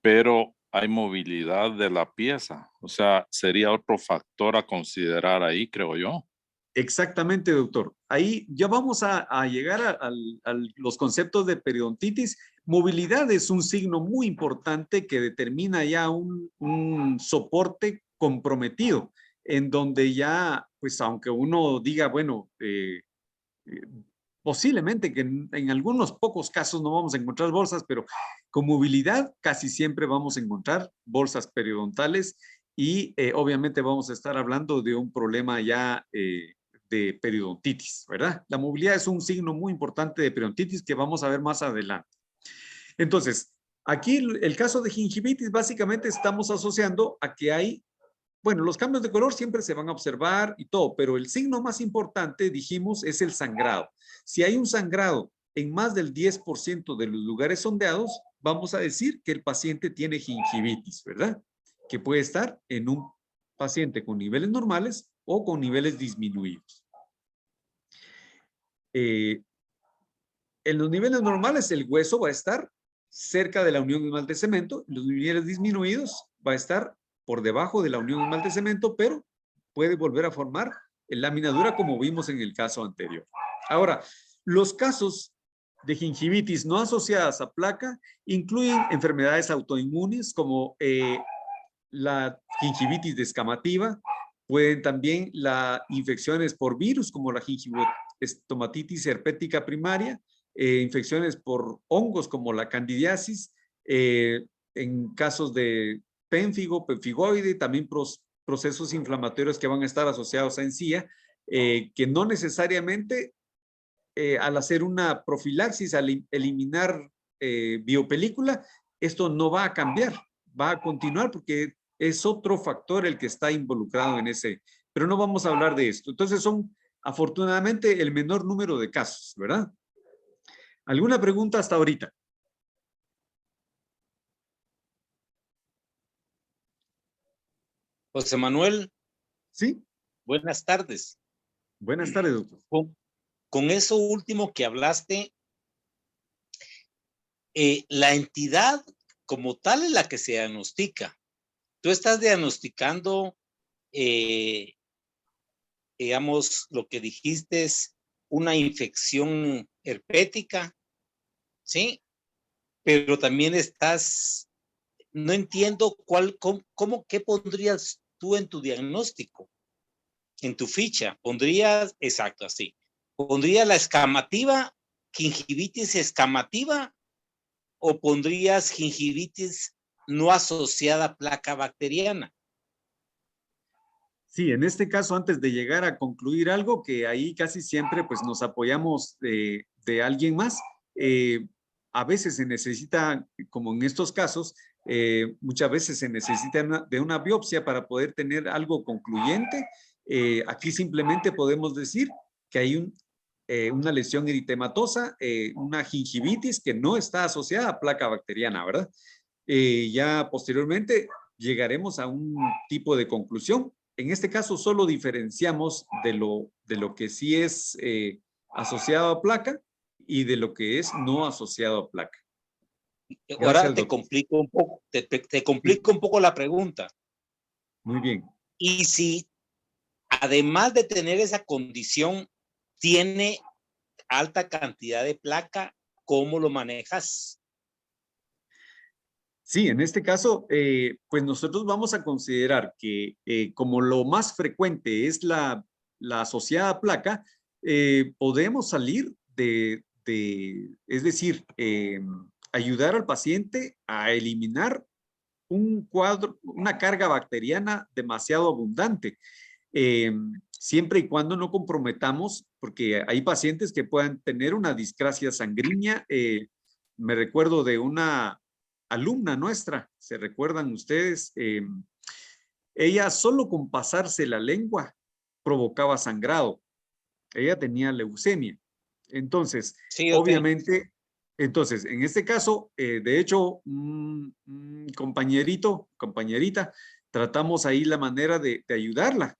pero hay movilidad de la pieza. O sea, sería otro factor a considerar ahí, creo yo. Exactamente, doctor. Ahí ya vamos a llegar a los conceptos de periodontitis. Movilidad es un signo muy importante que determina ya un soporte comprometido, en donde ya, pues aunque uno diga, bueno, posiblemente que en algunos pocos casos no vamos a encontrar bolsas, pero con movilidad casi siempre vamos a encontrar bolsas periodontales y obviamente vamos a estar hablando de un problema ya de periodontitis, ¿verdad? La movilidad es un signo muy importante de periodontitis que vamos a ver más adelante. Entonces, aquí el caso de gingivitis básicamente estamos asociando a que hay, bueno, los cambios de color siempre se van a observar y todo, pero el signo más importante, dijimos, es el sangrado. Si hay un sangrado en más del 10% de los lugares sondeados, vamos a decir que el paciente tiene gingivitis, ¿verdad? Que puede estar en un paciente con niveles normales o con niveles disminuidos. En los niveles normales el hueso va a estar cerca de la unión esmalte-cemento, los niveles disminuidos va a estar por debajo de la unión esmalte-cemento, pero puede volver a formar lámina dura como vimos en el caso anterior. Ahora, los casos de gingivitis no asociadas a placa incluyen enfermedades autoinmunes como la gingivitis descamativa, pueden también las infecciones por virus como la gingivoestomatitis herpética primaria, infecciones por hongos como la candidiasis, en casos de pénfigo, pemfigoide, también procesos inflamatorios que van a estar asociados a encía, que no necesariamente al hacer una profilaxis, al eliminar biopelícula, esto no va a cambiar, va a continuar porque es otro factor el que está involucrado en ese, pero no vamos a hablar de esto. Entonces son afortunadamente el menor número de casos, ¿verdad? ¿Alguna pregunta hasta ahorita? José Manuel. Sí. Buenas tardes. Buenas tardes, doctor. Con eso último que hablaste, la entidad como tal es la que se diagnostica. Tú estás diagnosticando, digamos, lo que dijiste es una infección herpética, ¿sí? Pero también estás, no entiendo qué pondrías tú en tu diagnóstico, en tu ficha. Pondrías, exacto, así. ¿Pondrías la escamativa, gingivitis escamativa, o pondrías gingivitis no asociada a placa bacteriana? Sí, en este caso, antes de llegar a concluir algo, que ahí casi siempre pues nos apoyamos de alguien más, a veces se necesita, como en estos casos, muchas veces se necesita de una biopsia para poder tener algo concluyente. Aquí simplemente podemos decir que hay una lesión eritematosa, una gingivitis que no está asociada a placa bacteriana, ¿verdad? Ya posteriormente llegaremos a un tipo de conclusión. En este caso solo diferenciamos de lo que sí es asociado a placa y de lo que es no asociado a placa. Ahora te complico un poco, te complico un poco la pregunta. Muy bien. Y si además de tener esa condición tiene alta cantidad de placa, ¿cómo lo manejas? Sí, en este caso, pues nosotros vamos a considerar que como lo más frecuente es la asociada a placa, podemos salir es decir, ayudar al paciente a eliminar una carga bacteriana demasiado abundante, siempre y cuando no comprometamos, porque hay pacientes que puedan tener una discrasia sanguínea. Me recuerdo de una alumna nuestra, ¿se recuerdan ustedes? Ella solo con pasarse la lengua provocaba sangrado. Ella tenía leucemia. Entonces, Sí, obviamente, entonces, en este caso, de hecho, un compañerita, tratamos ahí la manera de ayudarla,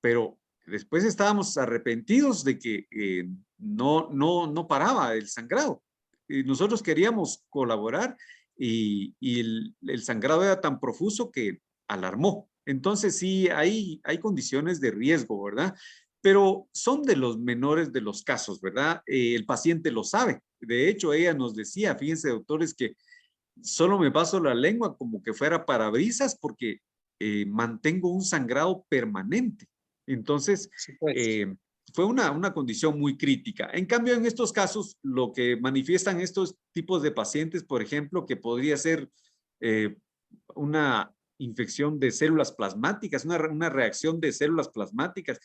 pero después estábamos arrepentidos de que no paraba el sangrado. Y nosotros queríamos colaborar y el sangrado era tan profuso que alarmó. Entonces sí, hay condiciones de riesgo, ¿verdad? Pero son de los menores de los casos, ¿verdad? El paciente lo sabe. De hecho, ella nos decía, fíjense, doctores, que solo me paso la lengua como que fuera parabrisas porque mantengo un sangrado permanente. Entonces, fue una condición muy crítica. En cambio, en estos casos, lo que manifiestan estos tipos de pacientes, por ejemplo, que podría ser una infección de células plasmáticas, una reacción de células plasmáticas.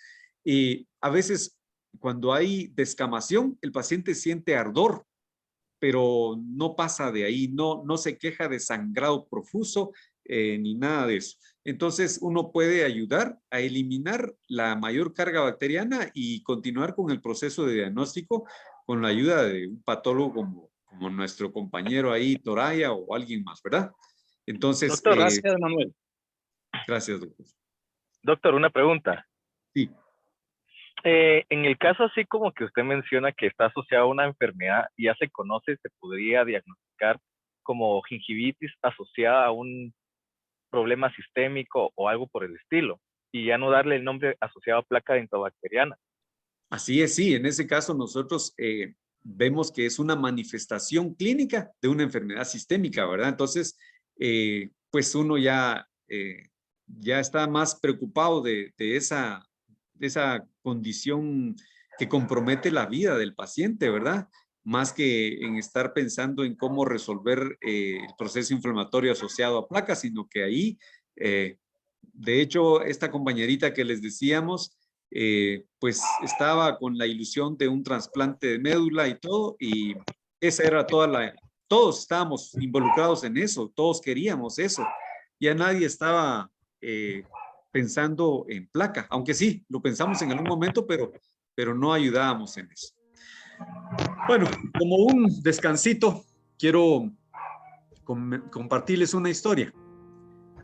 Y a veces, cuando hay descamación, el paciente siente ardor, pero no pasa de ahí, no se queja de sangrado profuso ni nada de eso. Entonces, uno puede ayudar a eliminar la mayor carga bacteriana y continuar con el proceso de diagnóstico con la ayuda de un patólogo como nuestro compañero ahí, Toraya, o alguien más, ¿verdad? Entonces, Doctor, gracias, Manuel. Gracias, doctor. Doctor, una pregunta. Sí. En el caso así como que usted menciona que está asociado a una enfermedad y ya se conoce, se podría diagnosticar como gingivitis asociada a un problema sistémico o algo por el estilo, y ya no darle el nombre asociado a placa dentobacteriana. Así es, sí. En ese caso nosotros vemos que es una manifestación clínica de una enfermedad sistémica, ¿verdad? Entonces, pues uno ya está más preocupado de esa condición que compromete la vida del paciente, ¿verdad? Más que en estar pensando en cómo resolver el proceso inflamatorio asociado a placas, sino que ahí, de hecho, esta compañerita que les decíamos, pues estaba con la ilusión de un trasplante de médula y todo, y esa era todos estábamos involucrados en eso, todos queríamos eso. Ya nadie estaba pensando en placa, aunque sí, lo pensamos en algún momento, pero no ayudábamos en eso. Bueno, como un descansito, quiero compartirles una historia.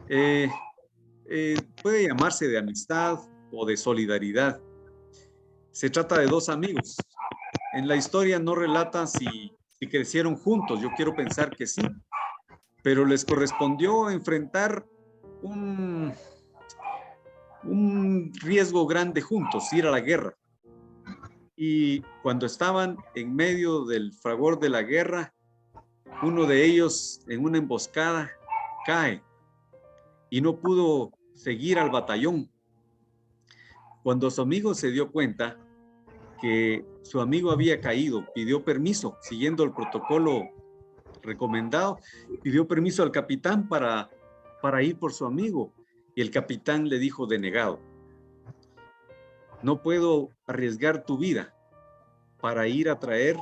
Puede llamarse de amistad o de solidaridad. Se trata de dos amigos. En la historia no relata si crecieron juntos, yo quiero pensar que sí, pero les correspondió enfrentar un riesgo grande juntos, ir a la guerra. Y cuando estaban en medio del fragor de la guerra, uno de ellos en una emboscada cae y no pudo seguir al batallón. Cuando su amigo se dio cuenta que su amigo había caído, pidió permiso, siguiendo el protocolo recomendado, pidió permiso al capitán para ir por su amigo. Y el capitán le dijo denegado: no puedo arriesgar tu vida para ir a traer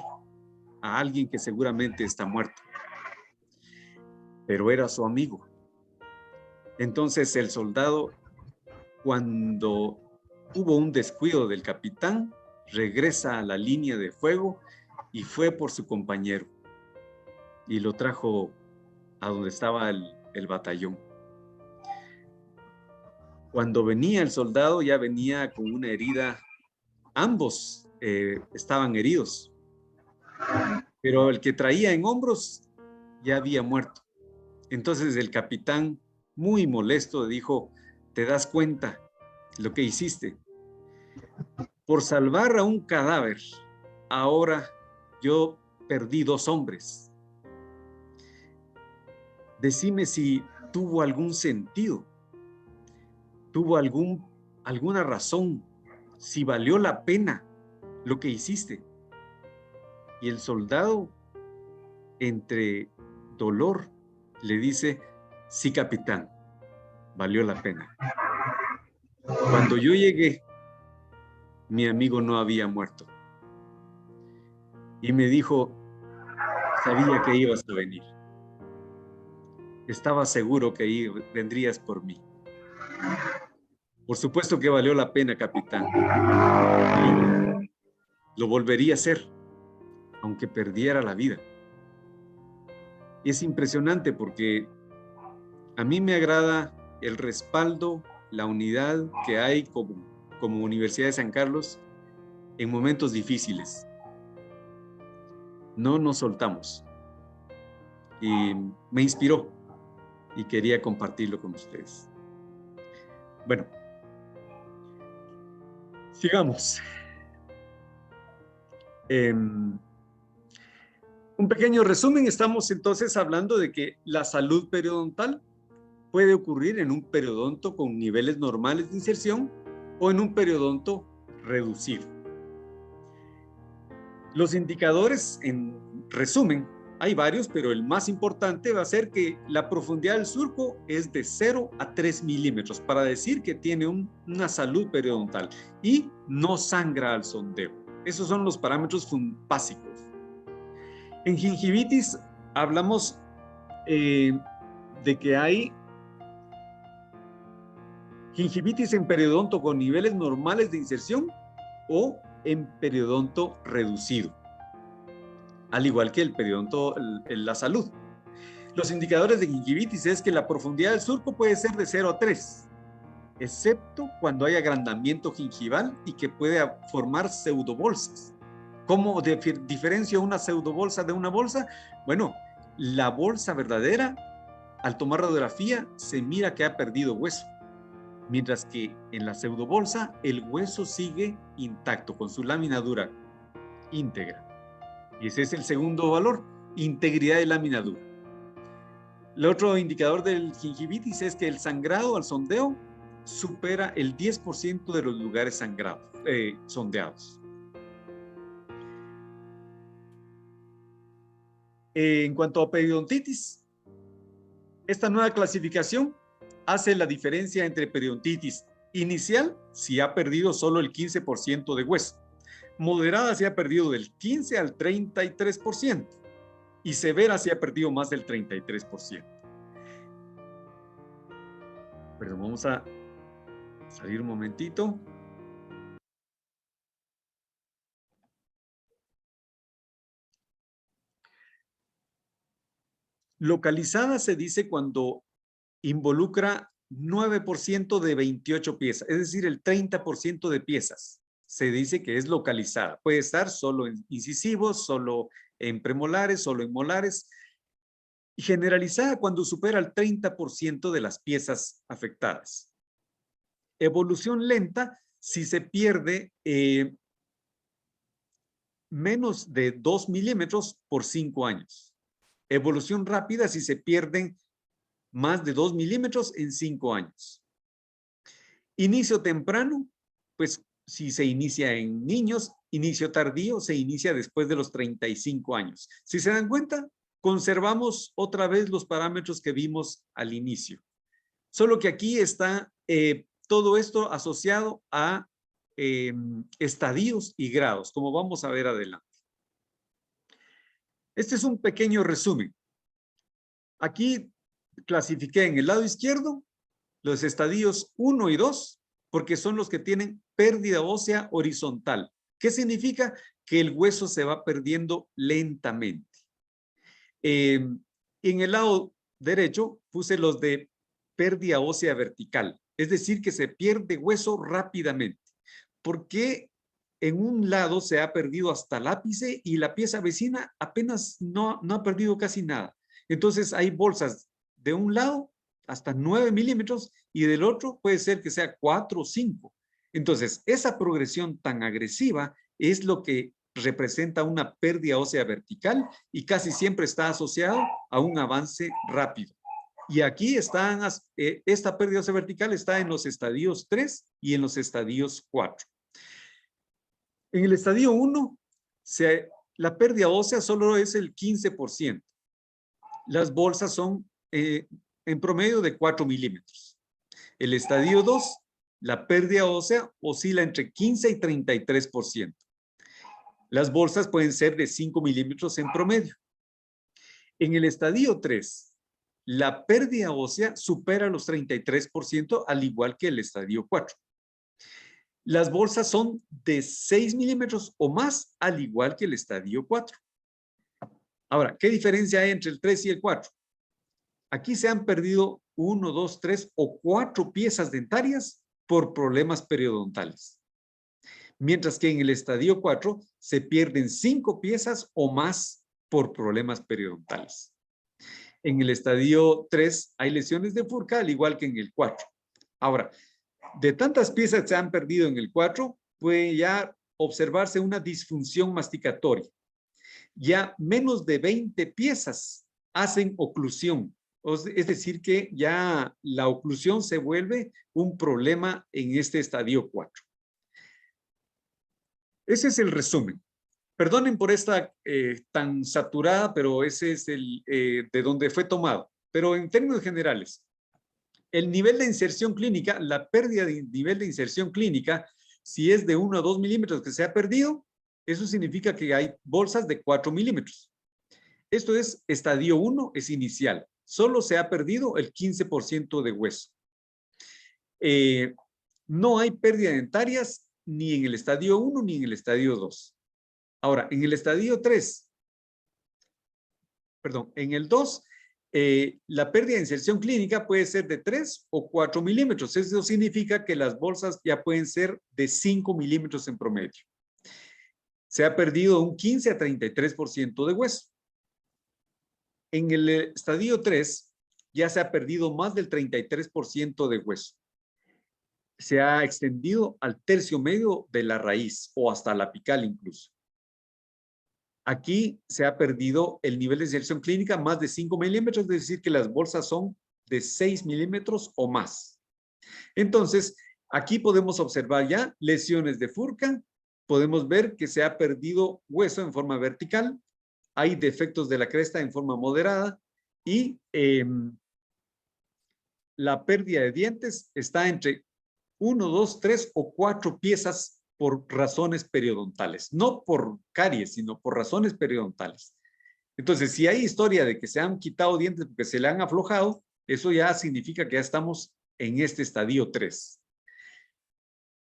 a alguien que seguramente está muerto. Pero era su amigo. Entonces el soldado, cuando hubo un descuido del capitán, regresa a la línea de fuego y fue por su compañero y lo trajo a donde estaba el batallón. Cuando venía el soldado, ya venía con una herida. Ambos estaban heridos, pero el que traía en hombros ya había muerto. Entonces el capitán, muy molesto, dijo: ¿te das cuenta lo que hiciste? Por salvar a un cadáver, ahora yo perdí 2 hombres. Decime si tuvo algún sentido, tuvo alguna razón, si valió la pena lo que hiciste. Y el soldado entre dolor, le dice, sí, capitán, valió la pena. Cuando yo llegué, mi amigo no había muerto. Y me dijo, sabía que ibas a venir. Estaba seguro que vendrías por mí. Por supuesto que valió la pena, capitán. Lo volvería a hacer, aunque perdiera la vida. Es impresionante porque a mí me agrada el respaldo, la unidad que hay como Universidad de San Carlos en momentos difíciles. No nos soltamos. Y me inspiró y quería compartirlo con ustedes. Bueno, sigamos. Un pequeño resumen, estamos entonces hablando de que la salud periodontal puede ocurrir en un periodonto con niveles normales de inserción o en un periodonto reducido. Los indicadores, en resumen, hay varios, pero el más importante va a ser que la profundidad del surco es de 0 a 3 milímetros para decir que tiene una salud periodontal y no sangra al sondeo. Esos son los parámetros básicos. En gingivitis hablamos de que hay gingivitis en periodonto con niveles normales de inserción o en periodonto reducido, al igual que el periodonto, la salud. Los indicadores de gingivitis es que la profundidad del surco puede ser de 0 a 3, excepto cuando hay agrandamiento gingival y que puede formar pseudobolsas. ¿Cómo diferencio una pseudobolsa de una bolsa? Bueno, la bolsa verdadera, al tomar radiografía, se mira que ha perdido hueso, mientras que en la pseudobolsa el hueso sigue intacto, con su lámina dura íntegra. Y ese es el segundo valor, integridad de lámina dura. El otro indicador del gingivitis es que el sangrado al sondeo supera el 10% de los lugares sondeados. En cuanto a periodontitis, esta nueva clasificación hace la diferencia entre periodontitis inicial, si ha perdido solo el 15% de hueso, moderada si ha perdido del 15 al 33% y severa si ha perdido más del 33%. Pero vamos a salir un momentito. Localizada se dice cuando involucra 9% de 28 piezas, es decir, el 30% de piezas. Se dice que es localizada. Puede estar solo en incisivos, solo en premolares, solo en molares. Y generalizada cuando supera el 30% de las piezas afectadas. Evolución lenta si se pierde menos de 2 milímetros por 5 años. Evolución rápida si se pierden más de 2 milímetros en 5 años. Inicio temprano, pues si se inicia en niños, inicio tardío se inicia después de los 35 años. Si se dan cuenta, conservamos otra vez los parámetros que vimos al inicio. Solo que aquí está todo esto asociado a estadios y grados, como vamos a ver adelante. Este es un pequeño resumen. Aquí clasifiqué en el lado izquierdo los estadios 1 y 2, porque son los que tienen pérdida ósea horizontal. ¿Qué significa? Que el hueso se va perdiendo lentamente. En el lado derecho puse los de pérdida ósea vertical, es decir, que se pierde hueso rápidamente. ¿Por qué en un lado se ha perdido hasta el ápice y la pieza vecina apenas no ha perdido casi nada? Entonces hay bolsas de un lado hasta 9 milímetros y del otro puede ser que sea 4 o 5. Entonces esa progresión tan agresiva es lo que representa una pérdida ósea vertical y casi siempre está asociado a un avance rápido. Y aquí están, esta pérdida ósea vertical está en los estadios 3 y en los estadios 4. En el estadio 1 se la pérdida ósea solo es el 15%. Las bolsas son en promedio de 4 milímetros. El estadio 2, la pérdida ósea oscila entre 15 y 33%. Las bolsas pueden ser de 5 milímetros en promedio. En el estadio 3, la pérdida ósea supera los 33%, al igual que el estadio 4. Las bolsas son de 6 milímetros o más, al igual que el estadio 4. Ahora, ¿qué diferencia hay entre el 3 y el 4? Aquí se han perdido 1, 2, 3 o 4 piezas dentarias por problemas periodontales. Mientras que en el estadio 4 se pierden 5 piezas o más por problemas periodontales. En el estadio 3 hay lesiones de Furca, al igual que en el 4. Ahora, de tantas piezas que se han perdido en el 4, puede ya observarse una disfunción masticatoria. Ya menos de 20 piezas hacen oclusión. Es decir, que ya la oclusión se vuelve un problema en este estadio 4. Ese es el resumen. Perdonen por esta tan saturada, pero ese es el de donde fue tomado. Pero en términos generales, el nivel de inserción clínica, la pérdida de nivel de inserción clínica, si es de 1 a 2 milímetros que se ha perdido, eso significa que hay bolsas de 4 milímetros. Esto es estadio 1, es inicial. Solo se ha perdido el 15% de hueso. No hay pérdida dentarias ni en el estadio 1 ni en el estadio 2. Ahora, en el estadio 3, perdón, en el 2, la pérdida de inserción clínica puede ser de 3 o 4 milímetros. Eso significa que las bolsas ya pueden ser de 5 milímetros en promedio. Se ha perdido un 15 a 33% de hueso. En el estadio 3 ya se ha perdido más del 33% de hueso. Se ha extendido al tercio medio de la raíz o hasta la apical incluso. Aquí se ha perdido el nivel de inserción clínica más de 5 milímetros, es decir, que las bolsas son de 6 milímetros o más. Entonces, aquí podemos observar ya lesiones de Furca, podemos ver que se ha perdido hueso en forma vertical, hay defectos de la cresta en forma moderada y la pérdida de dientes está entre 1, 2, 3 o 4 piezas por razones periodontales, no por caries, sino por razones periodontales. Entonces, si hay historia de que se han quitado dientes porque se le han aflojado, eso ya significa que ya estamos en este estadio 3.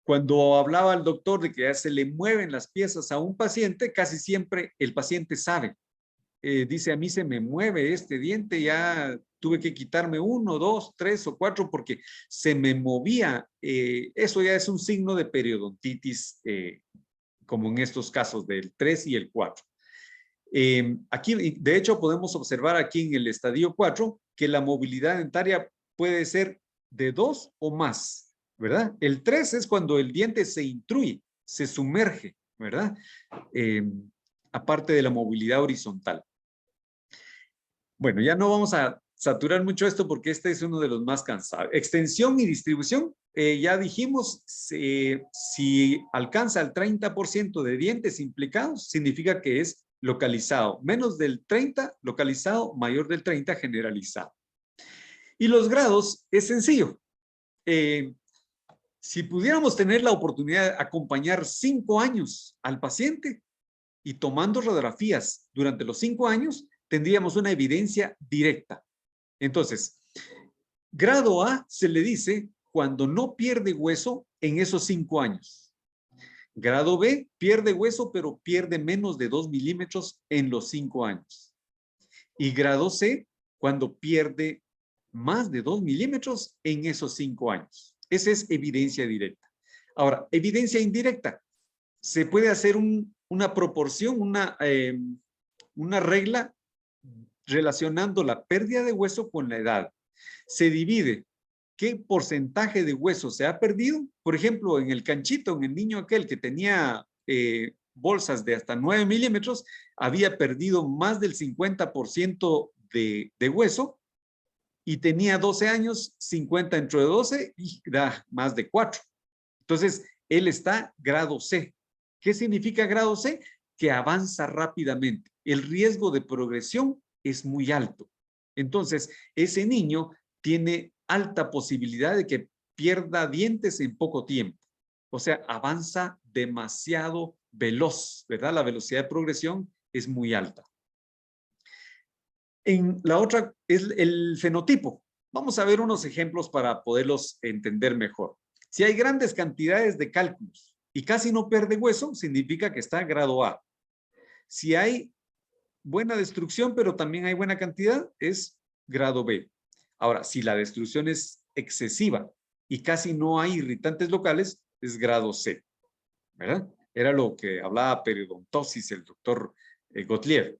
Cuando hablaba el doctor de que ya se le mueven las piezas a un paciente, casi siempre el paciente sabe. Dice, a mí se me mueve este diente, ya tuve que quitarme 1, 2, 3 o 4 porque se me movía. Eso ya es un signo de periodontitis, como en estos casos del 3 y el 4. Aquí, de hecho, podemos observar aquí en el estadio 4 que la movilidad dentaria puede ser de 2 o más, ¿verdad? El 3 es cuando el diente se intruye, se sumerge, ¿verdad? Aparte de la movilidad horizontal. Bueno, ya no vamos a saturar mucho esto porque este es uno de los más cansados. Extensión y distribución, ya dijimos, si alcanza el 30% de dientes implicados, significa que es localizado. Menos del 30, localizado, mayor del 30, generalizado. Y los grados es sencillo. Si pudiéramos tener la oportunidad de acompañar 5 años al paciente y tomando radiografías durante los 5 años, tendríamos una evidencia directa. Entonces, grado A se le dice cuando no pierde hueso en esos 5 años. Grado B pierde hueso, pero pierde menos de 2 milímetros en los 5 años. Y grado C, cuando pierde más de 2 milímetros en esos 5 años. Esa es evidencia directa. Ahora, evidencia indirecta. Se puede hacer una proporción, una regla relacionando la pérdida de hueso con la edad. Se divide qué porcentaje de hueso se ha perdido. Por ejemplo, en el canchito, en el niño aquel que tenía bolsas de hasta 9 milímetros, había perdido más del 50% de hueso y tenía 12 años, 50 dentro de 12 y da más de 4. Entonces, él está grado C. ¿Qué significa grado C? que avanza rápidamente. El riesgo de progresión es muy alto. Entonces, ese niño tiene alta posibilidad de que pierda dientes en poco tiempo. O sea, avanza demasiado veloz, ¿verdad? La velocidad de progresión es muy alta. En la otra es el fenotipo. Vamos a ver unos ejemplos para poderlos entender mejor. Si hay grandes cantidades de cálculos y casi no pierde hueso, significa que está grado A. Si hay buena destrucción, pero también hay buena cantidad, es grado B. Ahora, si la destrucción es excesiva y casi no hay irritantes locales, es grado C, ¿verdad? Era lo que hablaba periodontosis el doctor Gottlieb.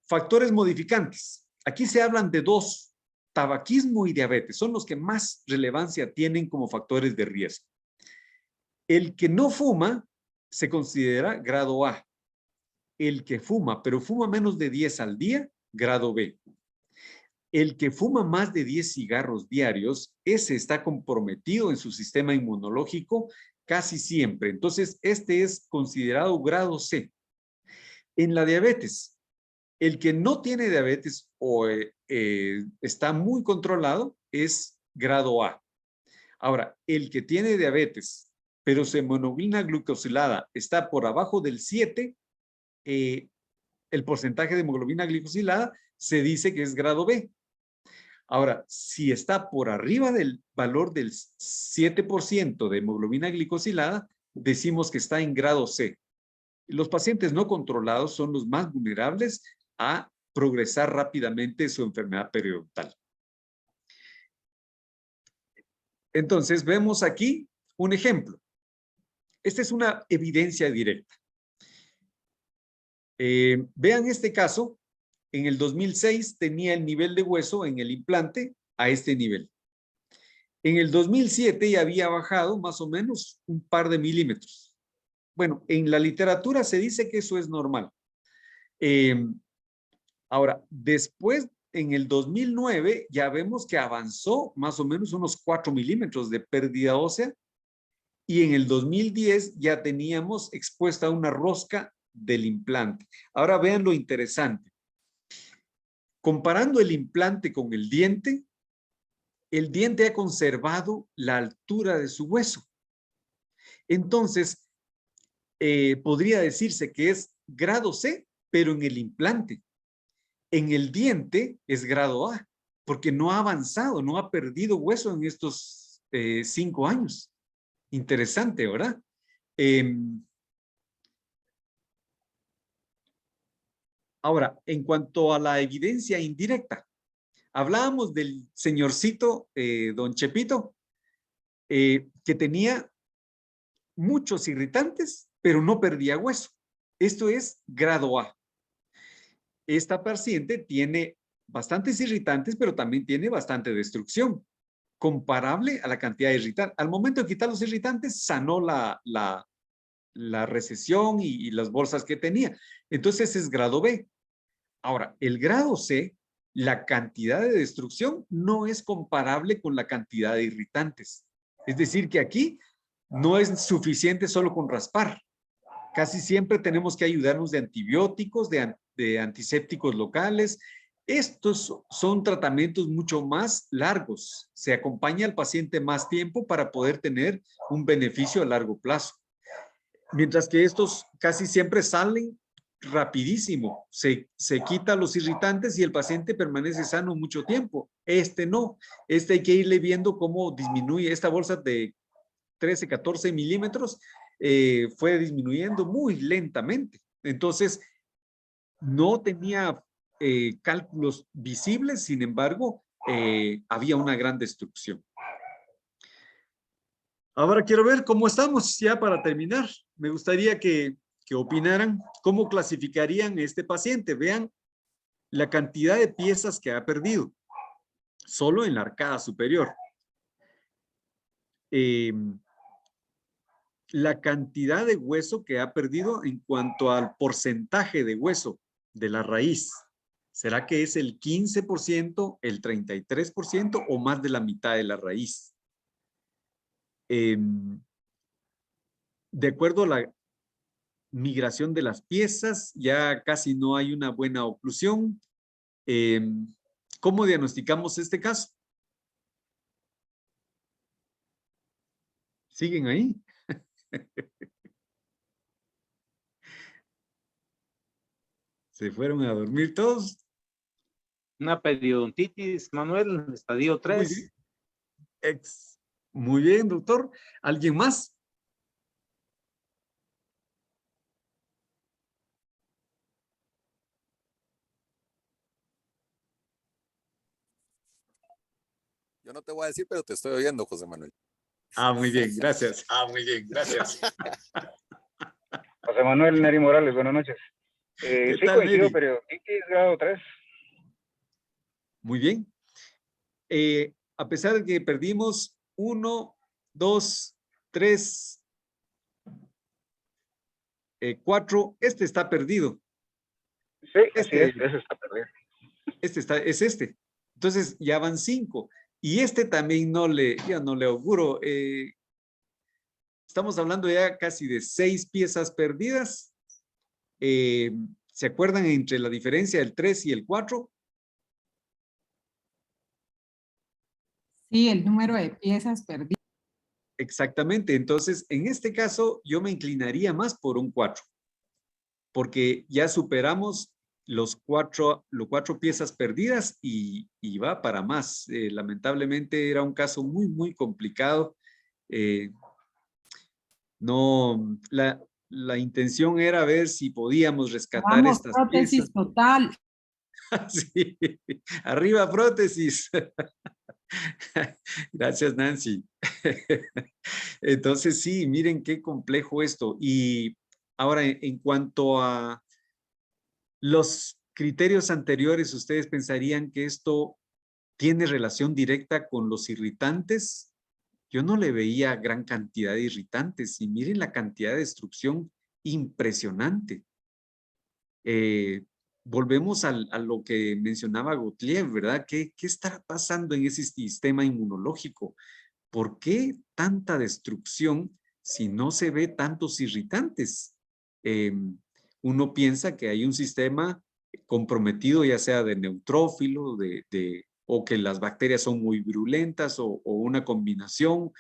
Factores modificantes. Aquí se hablan de dos, tabaquismo y diabetes. Son los que más relevancia tienen como factores de riesgo. El que no fuma se considera grado A. El que fuma, pero fuma menos de 10 al día, grado B. El que fuma más de 10 cigarros diarios, ese está comprometido en su sistema inmunológico casi siempre. Entonces, este es considerado grado C. En la diabetes, el que no tiene diabetes o está muy controlado es grado A. Ahora, el que tiene diabetes, pero su hemoglobina glucosilada está por abajo del 7, el porcentaje de hemoglobina glicosilada se dice que es grado B. Ahora, si está por arriba del valor del 7% de hemoglobina glicosilada, decimos que está en grado C. Los pacientes no controlados son los más vulnerables a progresar rápidamente su enfermedad periodontal. Entonces, vemos aquí un ejemplo. Esta es una evidencia directa. Vean este caso. En el 2006 tenía el nivel de hueso en el implante a este nivel. En el 2007 ya había bajado más o menos un par de milímetros. Bueno, en la literatura se dice que eso es normal. Ahora, después, en el 2009, ya vemos que avanzó más o menos unos 4 milímetros de pérdida ósea. Y en el 2010 ya teníamos expuesta una rosca del implante. Ahora vean lo interesante. Comparando el implante con el diente ha conservado la altura de su hueso. Entonces, podría decirse que es grado C, pero en el implante. En el diente es grado A, porque no ha avanzado, no ha perdido hueso en estos 5 años. Interesante, ¿verdad? Ahora, en cuanto a la evidencia indirecta, hablábamos del señorcito, don Chepito, que tenía muchos irritantes, pero no perdía hueso. Esto es grado A. Esta paciente tiene bastantes irritantes, pero también tiene bastante destrucción, comparable a la cantidad de irritantes. Al momento de quitar los irritantes, sanó la recesión y las bolsas que tenía. Entonces es grado B. Ahora, el grado C, la cantidad de destrucción no es comparable con la cantidad de irritantes. Es decir, que aquí no es suficiente solo con raspar. Casi siempre tenemos que ayudarnos de antibióticos, de antisépticos locales. Estos son tratamientos mucho más largos. Se acompaña al paciente más tiempo para poder tener un beneficio a largo plazo. Mientras que estos casi siempre salen rapidísimo. Se quita los irritantes y el paciente permanece sano mucho tiempo. Este no. Este hay que irle viendo cómo disminuye. Esta bolsa de 13, 14 milímetros fue disminuyendo muy lentamente. Entonces, no tenía cálculos visibles, sin embargo, había una gran destrucción. Ahora quiero ver cómo estamos ya para terminar. Me gustaría que opinaran cómo clasificarían este paciente. Vean la cantidad de piezas que ha perdido, solo en la arcada superior. La cantidad de hueso que ha perdido en cuanto al porcentaje de hueso de la raíz. ¿Será que es el 15%, el 33% o más de la mitad de la raíz? De acuerdo a migración de las piezas, ya casi no hay una buena oclusión. ¿Cómo diagnosticamos este caso? ¿Siguen ahí? ¿Se fueron a dormir todos? Una periodontitis, Manuel, estadio 3. Muy bien, doctor. ¿Alguien más? Yo no te voy a decir, pero te estoy oyendo, José Manuel. Ah, muy bien, gracias. José Manuel Neri Morales, buenas noches. Sí, tal, coincido, Neri? periodontitis grado 3. Muy bien. A pesar de que perdimos 1, 2, 3, 4, este está perdido. Sí, así es, ese está perdido. Es este. Entonces ya van 5. Y este también ya no le auguro. Estamos hablando ya casi de 6 piezas perdidas. ¿Se acuerdan entre la diferencia del 3 y el 4? Sí, el número de piezas perdidas. Exactamente. Entonces, en este caso, yo me inclinaría más por un 4. Porque ya superamos los 4 piezas perdidas y va para más. Lamentablemente era un caso muy, muy complicado. La intención era ver si podíamos rescatar Vamos, estas prótesis piezas. total. Sí, arriba prótesis. Gracias, Nancy. Entonces, sí, miren qué complejo esto. Y ahora, en cuanto a los criterios anteriores, ¿ustedes pensarían que esto tiene relación directa con los irritantes? Yo no le veía gran cantidad de irritantes y miren la cantidad de destrucción impresionante. Volvemos a lo que mencionaba Gottlieb, ¿verdad? ¿Qué estará pasando en ese sistema inmunológico? ¿Por qué tanta destrucción si no se ve tantos irritantes? Uno piensa que hay un sistema comprometido, ya sea de neutrófilo, o que las bacterias son muy virulentas o una combinación,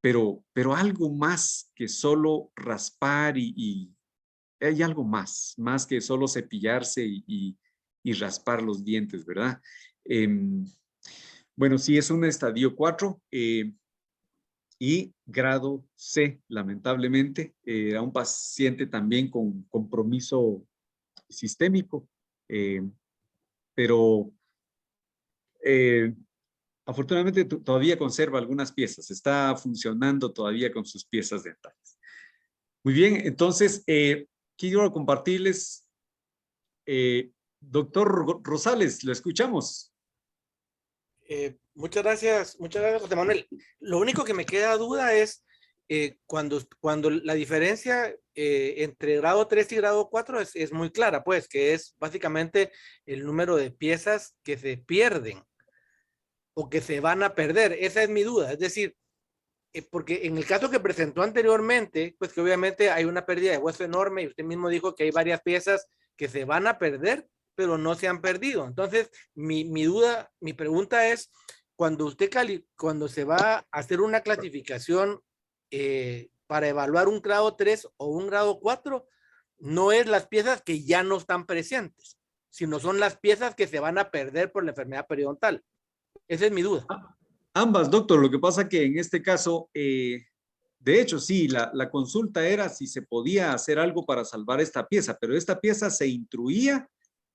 pero algo más que solo raspar y hay algo más que solo cepillarse y raspar los dientes, ¿verdad? Bueno, sí, es un estadio 4 y grado C, lamentablemente. Era un paciente también con compromiso sistémico, pero afortunadamente todavía conserva algunas piezas, está funcionando todavía con sus piezas dentales. Muy bien, entonces quiero compartirles, doctor Rosales, lo escuchamos. Muchas gracias, José Manuel. Lo único que me queda duda es cuando la diferencia entre grado 3 y grado 4 es muy clara, pues, que es básicamente el número de piezas que se pierden o que se van a perder. Esa es mi duda. Es decir, porque en el caso que presentó anteriormente, pues que obviamente hay una pérdida de hueso enorme y usted mismo dijo que hay varias piezas que se van a perder, pero no se han perdido. Entonces, mi pregunta es, cuando se va a hacer una clasificación para evaluar un grado 3 o un grado 4, no es las piezas que ya no están presentes, sino son las piezas que se van a perder por la enfermedad periodontal. Esa es mi duda. Ambas, doctor. Lo que pasa que en este caso, de hecho, sí, la consulta era si se podía hacer algo para salvar esta pieza, pero esta pieza se intruía.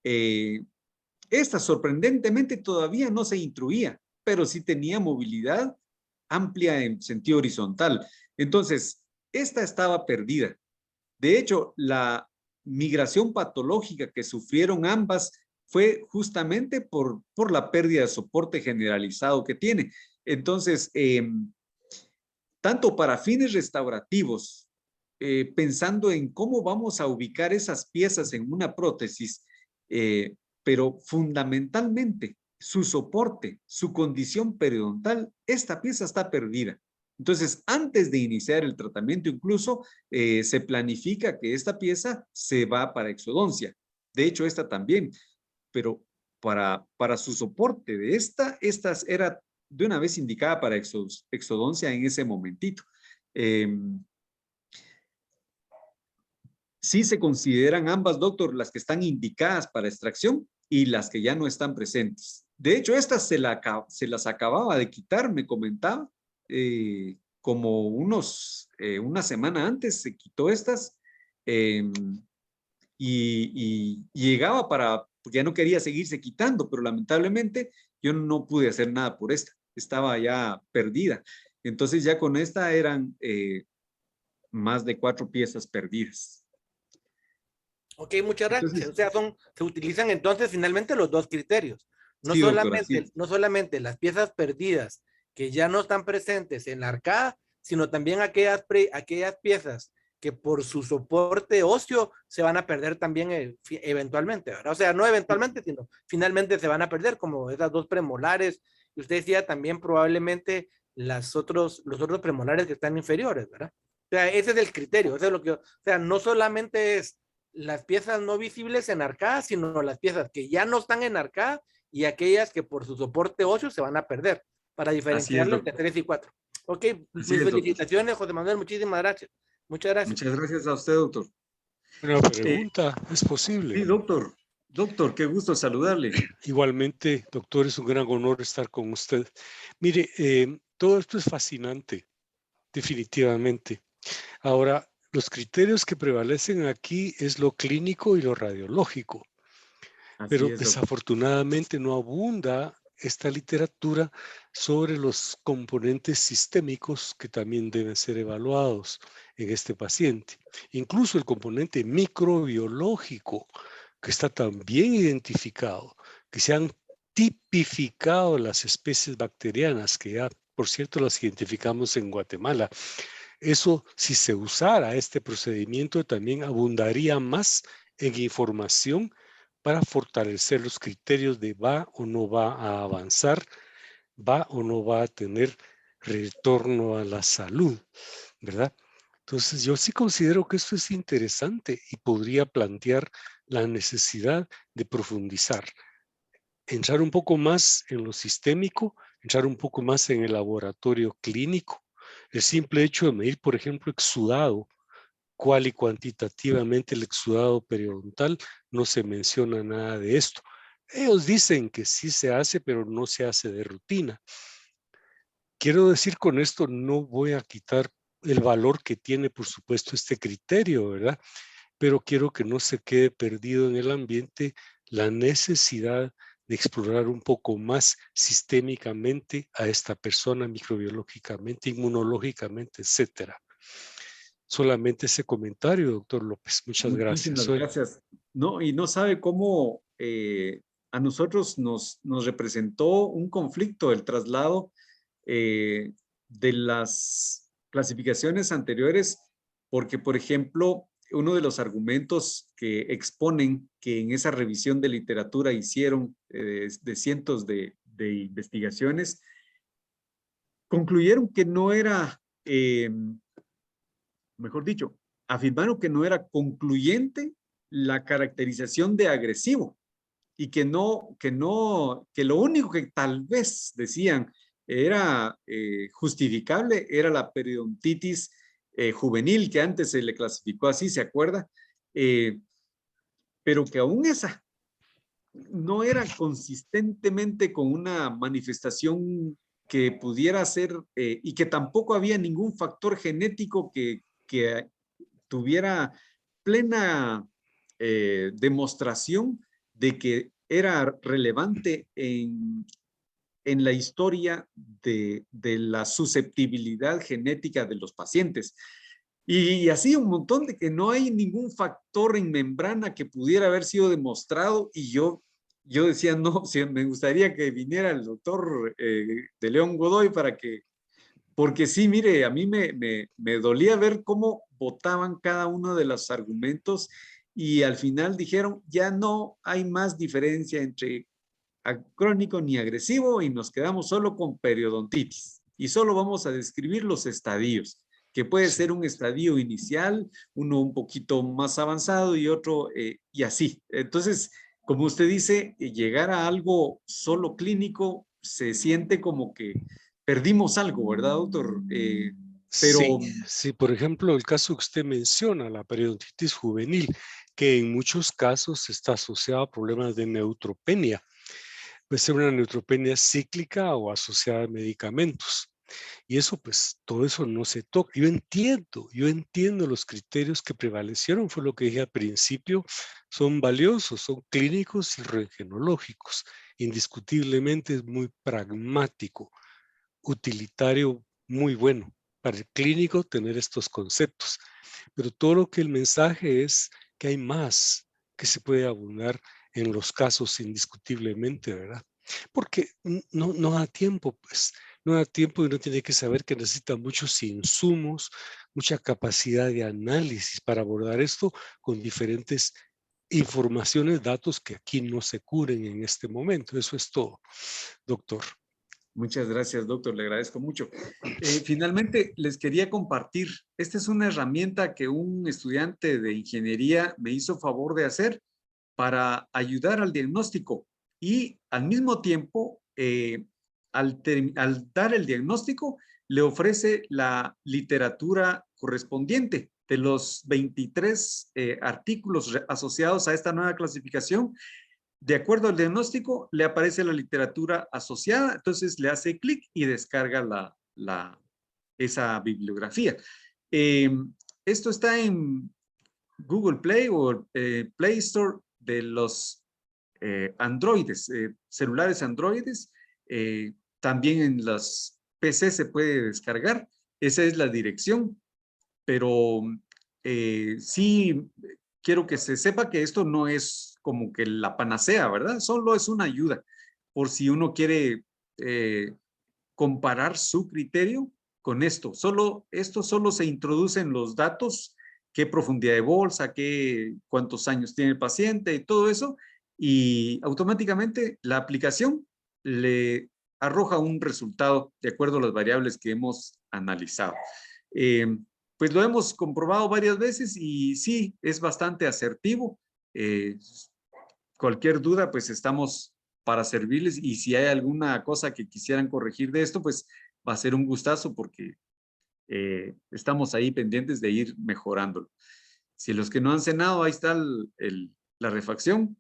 Esta sorprendentemente todavía no se intruía, pero sí tenía movilidad amplia en sentido horizontal. Entonces, esta estaba perdida. De hecho, la migración patológica que sufrieron ambas fue justamente por la pérdida de soporte generalizado que tiene. Entonces, tanto para fines restaurativos, pensando en cómo vamos a ubicar esas piezas en una prótesis, pero fundamentalmente su soporte, su condición periodontal, esta pieza está perdida. Entonces, antes de iniciar el tratamiento, incluso se planifica que esta pieza se va para exodoncia. De hecho, esta también, pero para su soporte de esta era de una vez indicada para exodoncia en ese momentito. Sí se consideran ambas, doctor, las que están indicadas para extracción y las que ya no están presentes. De hecho, estas se las acababa de quitar, me comentaba, como una semana antes se quitó estas y llegaba porque ya no quería seguirse quitando, pero lamentablemente yo no pude hacer nada por esta, estaba ya perdida. Entonces ya con esta eran más de 4 piezas perdidas. Ok, muchas gracias. Entonces, O sea, se utilizan entonces finalmente los dos criterios. No, sí, doctora, no solamente las piezas perdidas que ya no están presentes en la arcada, sino también aquellas piezas que por su soporte óseo se van a perder también eventualmente, ¿verdad? O sea, no eventualmente, sino finalmente se van a perder, como esas 2 premolares. Y usted decía también probablemente los otros premolares que están inferiores, ¿verdad? O sea, ese es el criterio. Eso es lo que, o sea, no solamente es las piezas no visibles en arcada, sino las piezas que ya no están en arcada y aquellas que por su soporte óseo se van a perder, para diferenciarlo entre 3 y 4. Ok, mis felicitaciones, José Manuel, muchísimas gracias. Muchas gracias. Muchas gracias a usted, doctor. Una pregunta, ¿es posible? Sí, doctor. Doctor, qué gusto saludarle. Igualmente, doctor, es un gran honor estar con usted. Mire, todo esto es fascinante, definitivamente. Ahora, los criterios que prevalecen aquí es lo clínico y lo radiológico, pero desafortunadamente no abunda esta literatura sobre los componentes sistémicos que también deben ser evaluados en este paciente. Incluso el componente microbiológico, que está también identificado, que se han tipificado las especies bacterianas, que ya, por cierto, las identificamos en Guatemala. Eso, si se usara este procedimiento, también abundaría más en información para fortalecer los criterios de va o no va a avanzar, va o no va a tener retorno a la salud, ¿verdad? Entonces, yo sí considero que esto es interesante y podría plantear la necesidad de profundizar, entrar un poco más en lo sistémico, entrar un poco más en el laboratorio clínico. El simple hecho de medir, por ejemplo, exudado, cuál y cuantitativamente el exudado periodontal, no se menciona nada de esto. Ellos dicen que sí se hace, pero no se hace de rutina. Quiero decir con esto, no voy a quitar el valor que tiene, por supuesto, este criterio, ¿verdad? Pero quiero que no se quede perdido en el ambiente la necesidad de explorar un poco más sistémicamente a esta persona, microbiológicamente, inmunológicamente, etcétera. Solamente ese comentario, doctor López. Muchas gracias. Muchísimas gracias. No, y no sabe cómo a nosotros nos representó un conflicto el traslado de las clasificaciones anteriores, porque, por ejemplo, uno de los argumentos que exponen que en esa revisión de literatura hicieron de cientos de investigaciones, concluyeron que no era, mejor dicho, afirmaron que no era concluyente la caracterización de agresivo y que lo único que tal vez decían era justificable era la periodontitis juvenil, que antes se le clasificó así, ¿se acuerda? Pero que aún esa no era consistentemente con una manifestación que pudiera ser y que tampoco había ningún factor genético que tuviera plena demostración de que era relevante en la historia de la susceptibilidad genética de los pacientes. Y así un montón de que no hay ningún factor en membrana que pudiera haber sido demostrado, y yo decía, no, me gustaría que viniera el doctor de León Godoy porque sí, mire, a mí me dolía ver cómo votaban cada uno de los argumentos y al final dijeron, ya no hay más diferencia entre crónico ni agresivo y nos quedamos solo con periodontitis. y solo vamos a describir los estadios, que puede ser un estadio inicial, uno un poquito más avanzado y otro, y así. Entonces, como usted dice, llegar a algo solo clínico se siente como que perdimos algo, ¿verdad, doctor? Pero Sí, por ejemplo, el caso que usted menciona, la periodontitis juvenil, que en muchos casos está asociada a problemas de neutropenia. Puede ser una neutropenia cíclica o asociada a medicamentos. Y eso, pues, todo eso no se toca. Yo entiendo los criterios que prevalecieron, fue lo que dije al principio, son valiosos, son clínicos y rentgenológicos. Indiscutiblemente es muy pragmático, utilitario, muy bueno para el clínico tener estos conceptos. Pero todo lo que el mensaje es que hay más que se puede abundar en los casos indiscutiblemente, ¿verdad? Porque no da tiempo, pues. No da tiempo y uno tiene que saber que necesita muchos insumos, mucha capacidad de análisis para abordar esto con diferentes informaciones, datos que aquí no se cubren en este momento. Eso es todo, doctor. muchas gracias, doctor. Le agradezco mucho. Finalmente, les quería compartir. Esta es una herramienta que un estudiante de ingeniería me hizo favor de hacer para ayudar al diagnóstico y al mismo tiempo, al dar el diagnóstico, le ofrece la literatura correspondiente de los 23 artículos asociados a esta nueva clasificación. De acuerdo al diagnóstico, le aparece la literatura asociada, entonces le hace clic y descarga esa bibliografía. Esto está en Google Play o Play Store de los androides, celulares androides. También en los PC se puede descargar. Esa es la dirección, pero sí quiero que se sepa que esto no es como que la panacea, ¿verdad? Solo es una ayuda por si uno quiere comparar su criterio con esto. Esto solo se introducen los datos, qué profundidad de bolsa, cuántos años tiene el paciente y todo eso, y automáticamente la aplicación le arroja un resultado de acuerdo a las variables que hemos analizado. Pues lo hemos comprobado varias veces y sí, es bastante asertivo. Cualquier duda, pues estamos para servirles, y si hay alguna cosa que quisieran corregir de esto, pues va a ser un gustazo porque estamos ahí pendientes de ir mejorándolo. Si los que no han cenado, ahí está la refacción.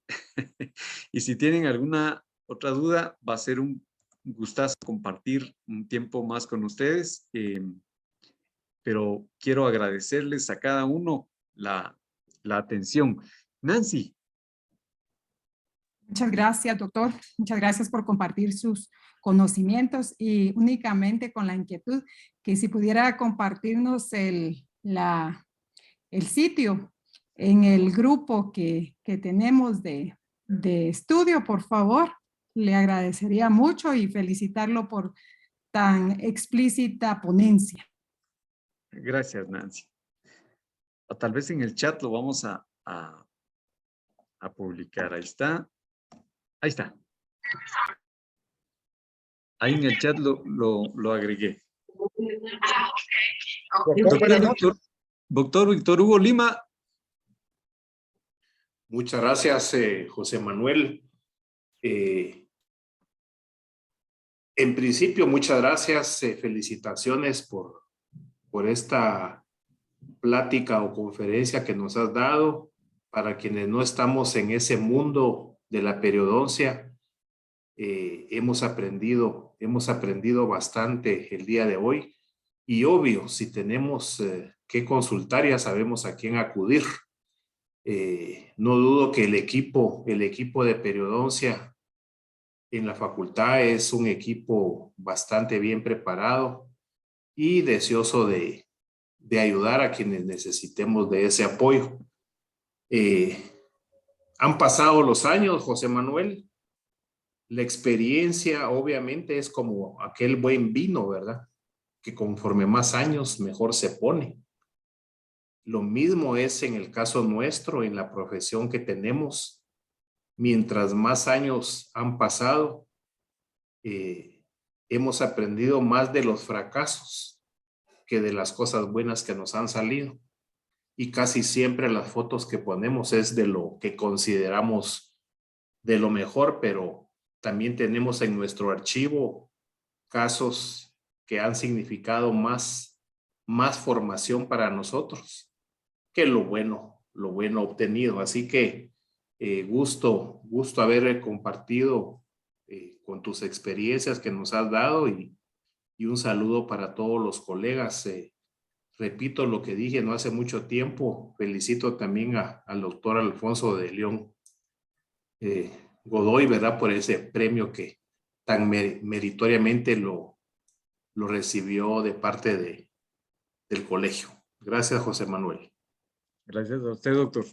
Y si tienen alguna otra duda, va a ser un gustazo compartir un tiempo más con ustedes. Pero quiero agradecerles a cada uno la atención. Nancy. Muchas gracias, doctor. Muchas gracias por compartir sus conocimientos, y únicamente con la inquietud que si pudiera compartirnos el sitio en el grupo que tenemos de estudio, por favor. Le agradecería mucho y felicitarlo por tan explícita ponencia. Gracias, Nancy. O tal vez en el chat lo vamos a publicar. Ahí está. Ahí está. Ahí en el chat lo agregué. Doctor Víctor Hugo Lima. Muchas gracias, José Manuel. En principio, muchas gracias. Felicitaciones por esta plática o conferencia que nos has dado. Para quienes no estamos en ese mundo de la periodoncia, hemos aprendido bastante el día de hoy. Y obvio, si tenemos que consultar, ya sabemos a quién acudir. No dudo que el equipo de periodoncia en la facultad es un equipo bastante bien preparado y deseoso de ayudar a quienes necesitemos de ese apoyo. Han pasado los años, José Manuel. La experiencia obviamente es como aquel buen vino, ¿verdad? Que conforme más años mejor se pone. Lo mismo es en el caso nuestro, en la profesión que tenemos. Mientras más años han pasado, hemos aprendido más de los fracasos que de las cosas buenas que nos han salido. Y casi siempre las fotos que ponemos es de lo que consideramos de lo mejor, pero también tenemos en nuestro archivo casos que han significado más formación para nosotros que lo bueno obtenido. Así que gusto haber compartido con tus experiencias que nos has dado y un saludo para todos los colegas. Repito lo que dije no hace mucho tiempo. Felicito también al doctor Alfonso de León Godoy, ¿verdad? Por ese premio que tan meritoriamente lo recibió de parte del colegio. Gracias, José Manuel. Gracias a usted, doctor.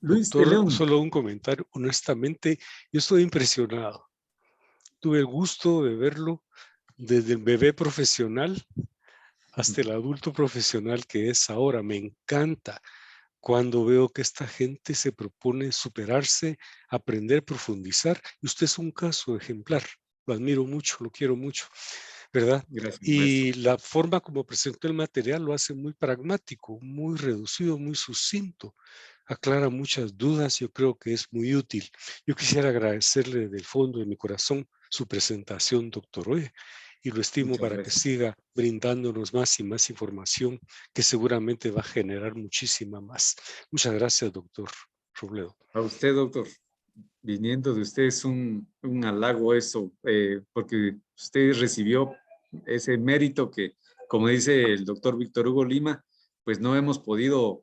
Luis de Doctor, León. solo un comentario. Honestamente, yo estoy impresionado. Tuve el gusto de verlo desde el bebé profesional hasta el adulto profesional que es ahora. Me encanta cuando veo que esta gente se propone superarse, aprender, profundizar. Y usted es un caso ejemplar. Lo admiro mucho, lo quiero mucho, ¿verdad? Gracias, y maestro. la forma como presentó el material lo hace muy pragmático, muy reducido, muy sucinto. Aclara muchas dudas, yo creo que es muy útil. Yo quisiera agradecerle del fondo de mi corazón su presentación, doctor Oye, y lo estimo Muchas para gracias. que siga brindándonos más y más información que seguramente va a generar muchísima más. Muchas gracias, doctor Robledo. A usted, doctor. Viniendo de usted es un halago eso, porque usted recibió ese mérito que, como dice el doctor Víctor Hugo Lima, pues no hemos podido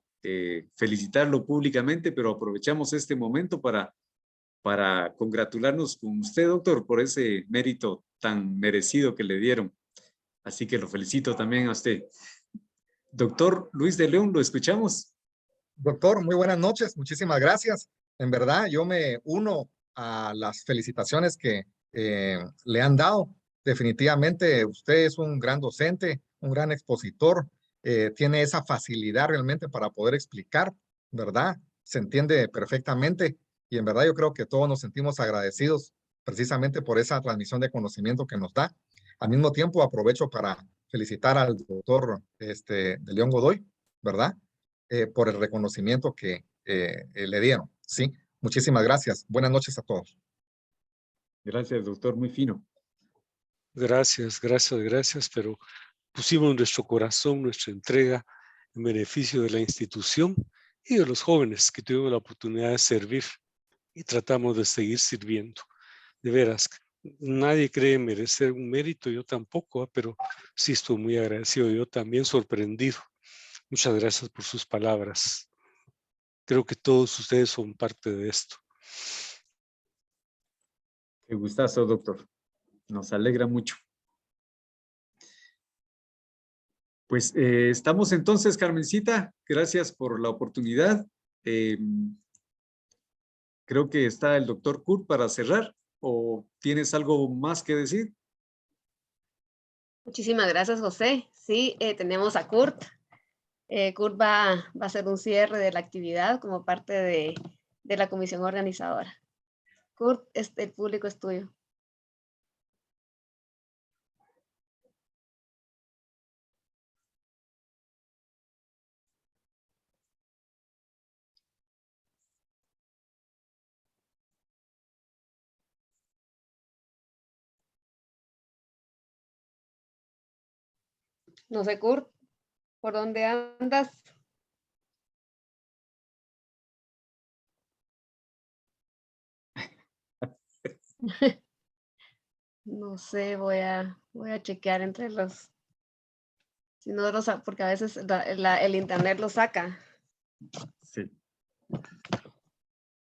felicitarlo públicamente, pero aprovechamos este momento para congratularnos con usted, doctor, por ese mérito tan merecido que le dieron. Así que lo felicito también a usted. Doctor Luis de León, ¿lo escuchamos? Doctor, muy buenas noches, muchísimas gracias. En verdad, yo me uno a las felicitaciones que le han dado. Definitivamente, usted es un gran docente, un gran expositor, tiene esa facilidad realmente para poder explicar, ¿verdad? Se entiende perfectamente y en verdad yo creo que todos nos sentimos agradecidos precisamente por esa transmisión de conocimiento que nos da. Al mismo tiempo, aprovecho para felicitar al doctor de León Godoy, ¿verdad? Por el reconocimiento que le dieron. Sí, muchísimas gracias. Buenas noches a todos. Gracias, doctor, muy fino. Gracias, gracias, gracias, pero pusimos nuestro corazón, nuestra entrega en beneficio de la institución y de los jóvenes que tuvimos la oportunidad de servir y tratamos de seguir sirviendo. De veras, nadie cree merecer un mérito, yo tampoco, pero sí estoy muy agradecido, yo también sorprendido. Muchas gracias por sus palabras. Creo que todos ustedes son parte de esto. Qué gustazo, doctor. Nos alegra mucho. Pues estamos entonces, Carmencita. Gracias por la oportunidad. Creo que está el doctor Kurt para cerrar. ¿O tienes algo más que decir? Muchísimas gracias, José. Sí, tenemos a Kurt. Kurt va a hacer un cierre de la actividad como parte de la comisión organizadora. Kurt, el público es tuyo. No sé, Kurt, ¿por dónde andas? No sé, voy a chequear entre los... Si no porque a veces el internet lo saca. Sí.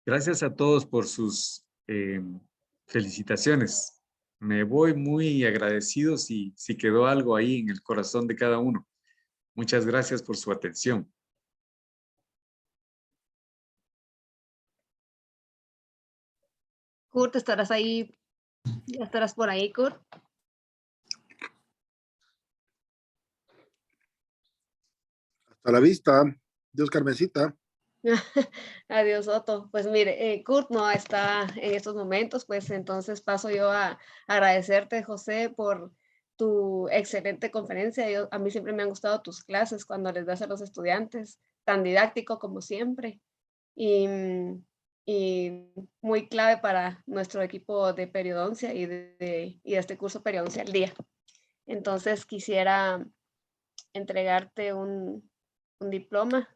Gracias a todos por sus felicitaciones. Me voy muy agradecido si quedó algo ahí en el corazón de cada uno. Muchas gracias por su atención. Kurt, ¿estarás ahí? ¿Ya estarás por ahí, Kurt? Hasta la vista. Dios, Carmencita. Adiós, Otto. Pues mire, Kurt no está en estos momentos, pues entonces paso yo a agradecerte, José, por tu excelente conferencia. A mí siempre me han gustado tus clases cuando les das a los estudiantes, tan didáctico como siempre. Y muy clave para nuestro equipo de periodoncia y de este curso Periodoncia al Día. Entonces quisiera entregarte un diploma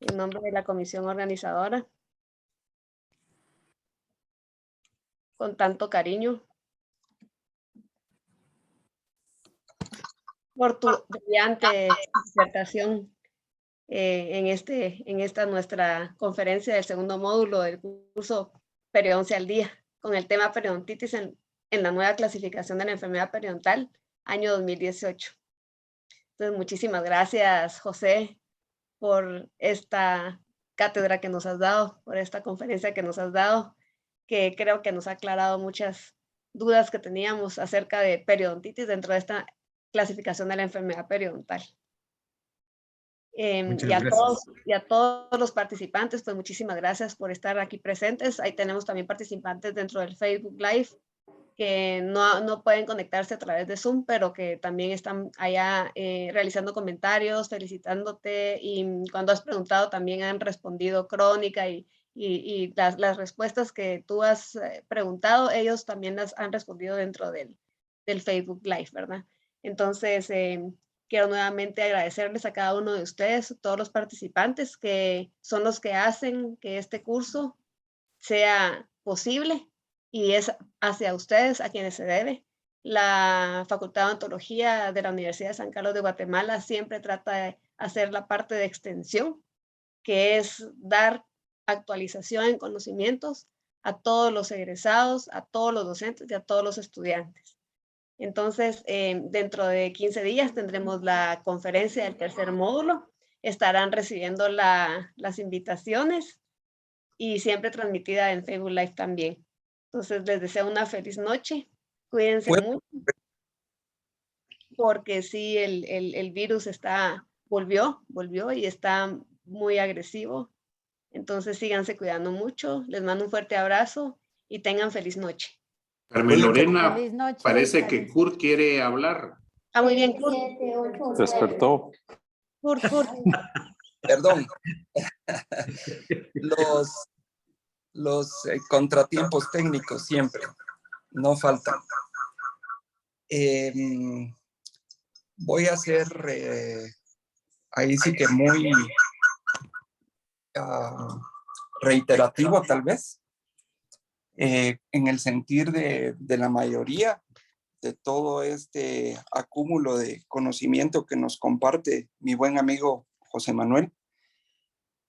en nombre de la comisión organizadora, con tanto cariño, por tu brillante disertación en esta nuestra conferencia del segundo módulo del curso Periodoncia al Día, con el tema periodontitis en la nueva clasificación de la enfermedad periodontal, año 2018. Entonces, muchísimas gracias, José, por esta cátedra que nos has dado, por esta conferencia que nos has dado, que creo que nos ha aclarado muchas dudas que teníamos acerca de periodontitis dentro de esta clasificación de la enfermedad periodontal. Y a todos los participantes, pues muchísimas gracias por estar aquí presentes. Ahí tenemos también participantes dentro del Facebook Live que no pueden conectarse a través de Zoom, pero que también están allá realizando comentarios, felicitándote, y cuando has preguntado también han respondido Crónica y las respuestas que tú has preguntado, ellos también las han respondido dentro del Facebook Live, ¿verdad? Entonces, quiero nuevamente agradecerles a cada uno de ustedes, todos los participantes que son los que hacen que este curso sea posible, y es hacia ustedes a quienes se debe. La Facultad de Odontología de la Universidad de San Carlos de Guatemala siempre trata de hacer la parte de extensión, que es dar actualización en conocimientos a todos los egresados, a todos los docentes y a todos los estudiantes. Entonces, dentro de 15 días tendremos la conferencia del tercer módulo. Estarán recibiendo las invitaciones y siempre transmitida en Facebook Live también. Entonces, les deseo una feliz noche. Cuídense mucho, porque sí, el virus volvió y está muy agresivo. Entonces, síganse cuidando mucho. Les mando un fuerte abrazo y tengan feliz noche. Carmen Lorena, parece que Kurt quiere hablar. Muy bien, Kurt. Despertó. Kurt. Perdón. Los contratiempos técnicos siempre, no faltan. Voy a ser ahí sí que muy reiterativo tal vez, en el sentir de la mayoría de todo este acúmulo de conocimiento que nos comparte mi buen amigo José Manuel.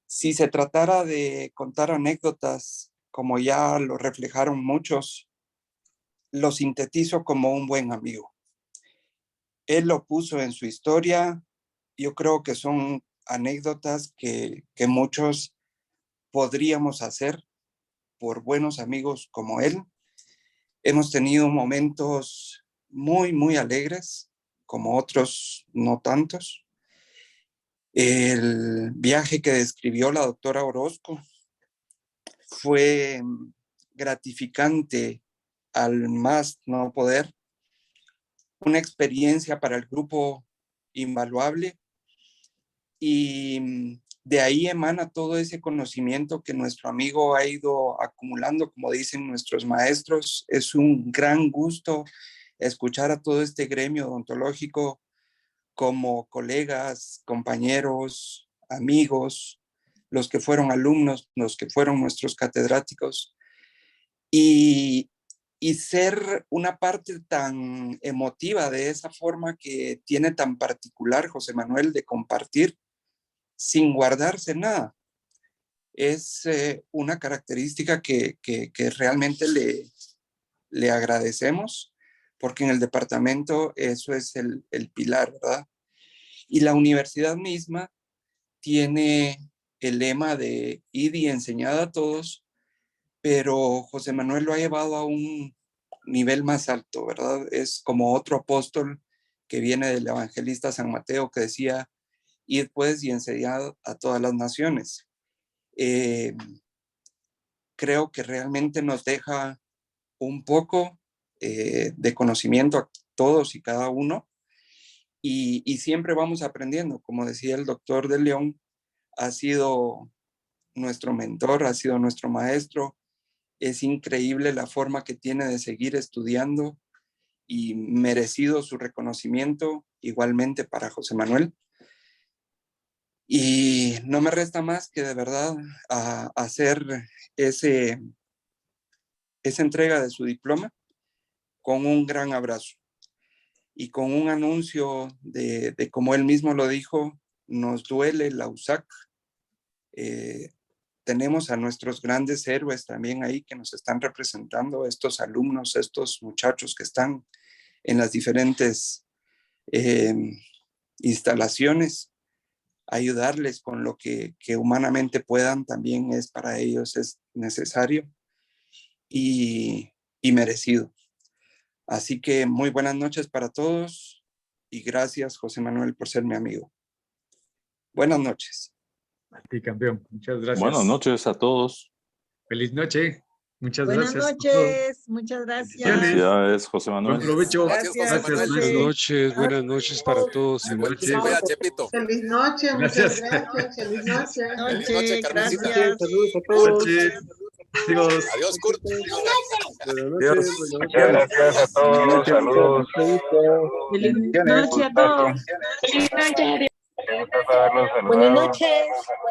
Si se tratara de contar anécdotas, como ya lo reflejaron muchos, lo sintetizo como un buen amigo. Él lo puso en su historia. Yo creo que son anécdotas que muchos podríamos hacer por buenos amigos como él. Hemos tenido momentos muy, muy alegres, como otros no tantos. El viaje que describió la doctora Orozco fue gratificante al más no poder, una experiencia para el grupo invaluable, y de ahí emana todo ese conocimiento que nuestro amigo ha ido acumulando, como dicen nuestros maestros. Es un gran gusto escuchar a todo este gremio odontológico como colegas, compañeros, amigos, los que fueron alumnos, los que fueron nuestros catedráticos, y ser una parte tan emotiva de esa forma que tiene tan particular José Manuel de compartir sin guardarse nada. Es una característica que realmente le agradecemos, porque en el departamento eso es el pilar, ¿verdad? Y la universidad misma tiene el lema de ir y enseñar a todos, pero José Manuel lo ha llevado a un nivel más alto, ¿verdad? Es como otro apóstol que viene del evangelista San Mateo, que decía: id pues y enseñad a todas las naciones. creo que realmente nos deja un poco de conocimiento a todos y cada uno, y siempre vamos aprendiendo. Como decía el doctor de León, ha sido nuestro mentor, ha sido nuestro maestro. Es increíble la forma que tiene de seguir estudiando, y merecido su reconocimiento igualmente para José Manuel. Y no me resta más que de verdad hacer esa entrega de su diploma con un gran abrazo y con un anuncio de como él mismo lo dijo, nos duele la USAC. Tenemos a nuestros grandes héroes también ahí que nos están representando, estos alumnos, estos muchachos que están en las diferentes instalaciones. Ayudarles con lo que humanamente puedan también es para ellos es necesario y merecido. Así que muy buenas noches para todos y gracias, José Manuel, por ser mi amigo. Buenas noches. A ti, campeón. Muchas gracias. Buenas noches a todos. Feliz noche. Muchas Buenas gracias. noches, muchas gracias. Felicidades, José Manuel. Buen provecho. Gracias, Buenas noches para todos. Cuida, Chepito. Feliz noche, Gracias. muchas gracias. Feliz noche. Feliz noche, Carmencita. Gracias. Saludos a todos. Adiós. Adiós, Kurt. Muchas gracias a todos. Saludos. Feliz noche a todos. Feliz noche. Buenas noches.